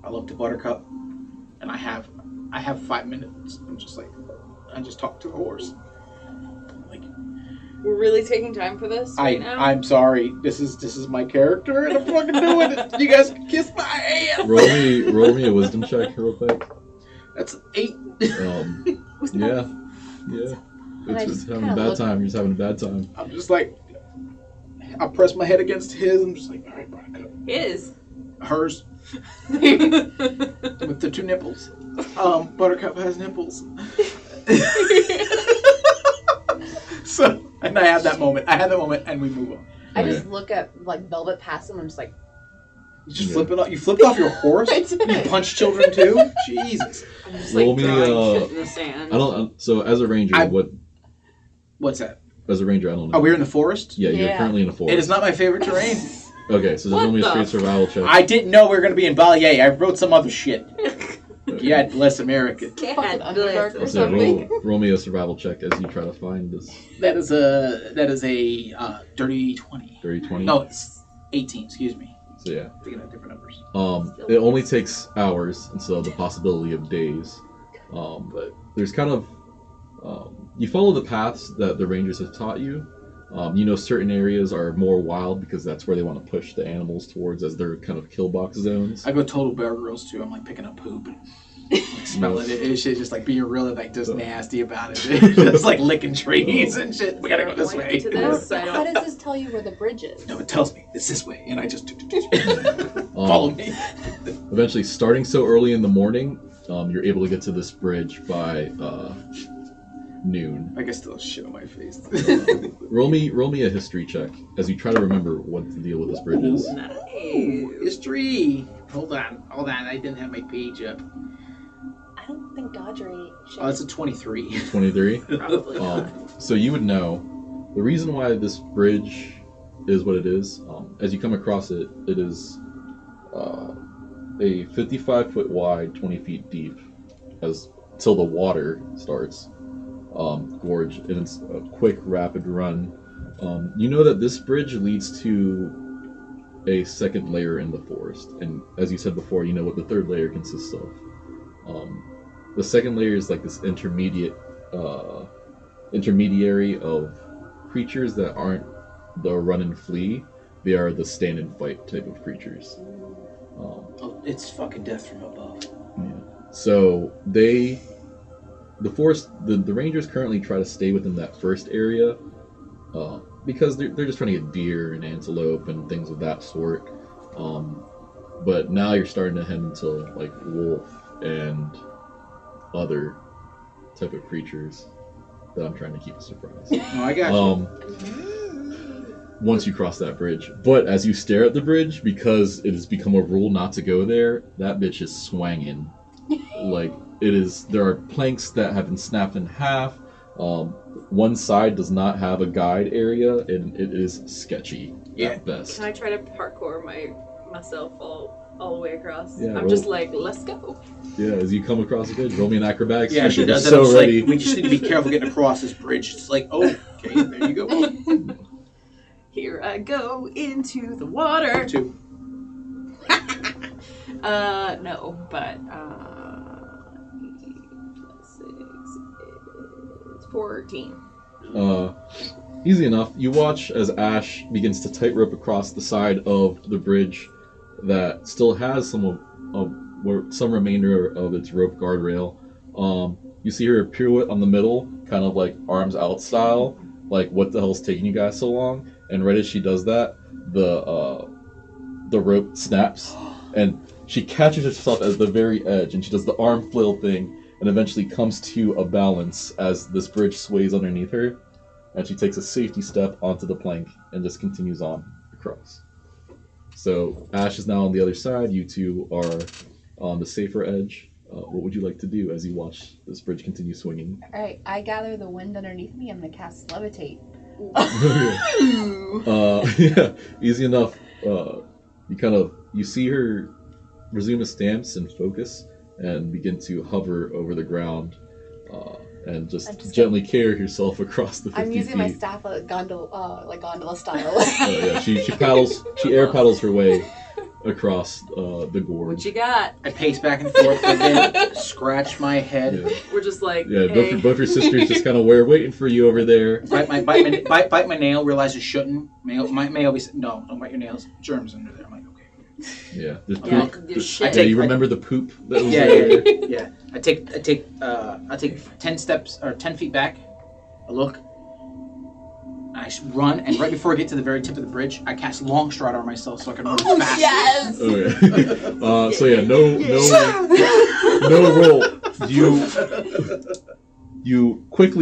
I look to Buttercup, and I have 5 minutes. I just talk to the horse. Like, We're really taking time for this right now? I'm sorry. This is my character, and I'm fucking doing it. You guys can kiss my ass. Roll me a wisdom check real quick. That's 8. Yeah. It's having a bad time. You're just having a bad time. I'm just like, I press my head against his. I'm just like, all right, Buttercup. His. Hers. With the 2 nipples. Buttercup has nipples. So, and I had that moment, and we move on. I just look at like Velvet past him. I'm just like, You just flip it off. You flipped off your horse. I did. You punch children too. Jesus. I'm just Roll like me, throwing shit in the sand. I don't. So as a ranger, What's that? As a ranger, I don't know. Oh, we're in the forest. Yeah, you're Yeah. currently in a forest. It is not my favorite terrain. Okay, so just roll me a straight survival check. I didn't know we were going to be in Valier. I wrote some other shit. God bless America. fucking God Underdark bless. or So something. roll me a survival check as you try to find this That is a dirty 20. dirty 20. No, it's 18. Excuse me. So yeah. Thinking of different numbers. It only takes hours instead of the possibility of days. But there's kind of You follow the paths that the rangers have taught you. You know certain areas are more wild because that's where they want to push the animals towards as their kind of kill box zones. I go total Bear Grylls too. I'm like picking up poop and like, smelling it and shit, just like being really like just nasty about it. Just like licking trees and shit. We gotta go this way. To this, I How don't... does this tell you where the bridge is? No, it tells me it's this way, and I just follow me. Eventually, starting so early in the morning, you're able to get to this bridge by noon. I guess still shit on my face. Roll me a history check as you try to remember what the deal with this bridge is. Ooh, history. Hold on. I didn't have my page up. I don't think Dodgery should. Oh, it's a 23. 23? Probably not. So you would know the reason why this bridge is what it is. As you come across it, it is a 55-foot wide, 20 feet deep, till the water starts. Gorge, and it's a quick, rapid run. You know that this bridge leads to a second layer in the forest, and as you said before, you know what the third layer consists of. The second layer is like this intermediary of creatures that aren't the run and flee; they are the stand and fight type of creatures. It's fucking death from above. Yeah. So the rangers currently try to stay within that first area because they're just trying to get deer and antelope and things of that sort. But now you're starting to head into like wolf and other type of creatures that I'm trying to keep a surprise. No, I got you. Once you cross that bridge. But as you stare at the bridge, because it has become a rule not to go there, that bitch is swanging. Like, it is, there are planks that have been snapped in half. One side does not have a guide area, and it is sketchy at best. Can I try to parkour myself all the way across? Yeah, I'm just like, let's go. Yeah, as you come across the bridge, roll me an acrobatics. Yeah, she You're does it. so I'm just ready. like, we just need to be careful getting across this bridge. It's like, oh, okay, there you go. Here I go into the water. 2. No, but 14. Easy enough. You watch as Ash begins to tightrope across the side of the bridge that still has some remainder of its rope guardrail. You see her pirouette on the middle, kind of like arms out style. Like, what the hell's taking you guys so long? And right as she does that, the rope snaps, and she catches herself at the very edge, and she does the arm flail thing, and eventually comes to a balance as this bridge sways underneath her, and she takes a safety step onto the plank and just continues on across. So Ash is now on the other side. You two are on the safer edge. What would you like to do as you watch this bridge continue swinging? Alright, I gather the wind underneath me. I'm gonna cast Levitate. Yeah, easy enough. You see her resume a stance and focus and begin to hover over the ground and just gently carry herself across the 50 I'm using feet. my staff like gondola style. Yeah, she air paddles her way across the gorge. What you got? I pace back and forth again, scratch my head. Yeah, We're just like, yeah, hey. both your sisters just kind of waiting for you over there. Bite my nail, realize it shouldn't. May always, no, don't bite your nails. Germs under there. I'm like, okay. Yeah, there's Yeah, poop. this shit. You remember the poop that was Yeah, there? yeah. I take 10 steps or 10 feet back. I look. I run, and right before I get to the very tip of the bridge, I cast long stride on myself so I can run fast. Yes! Okay. So yeah, no roll. You quickly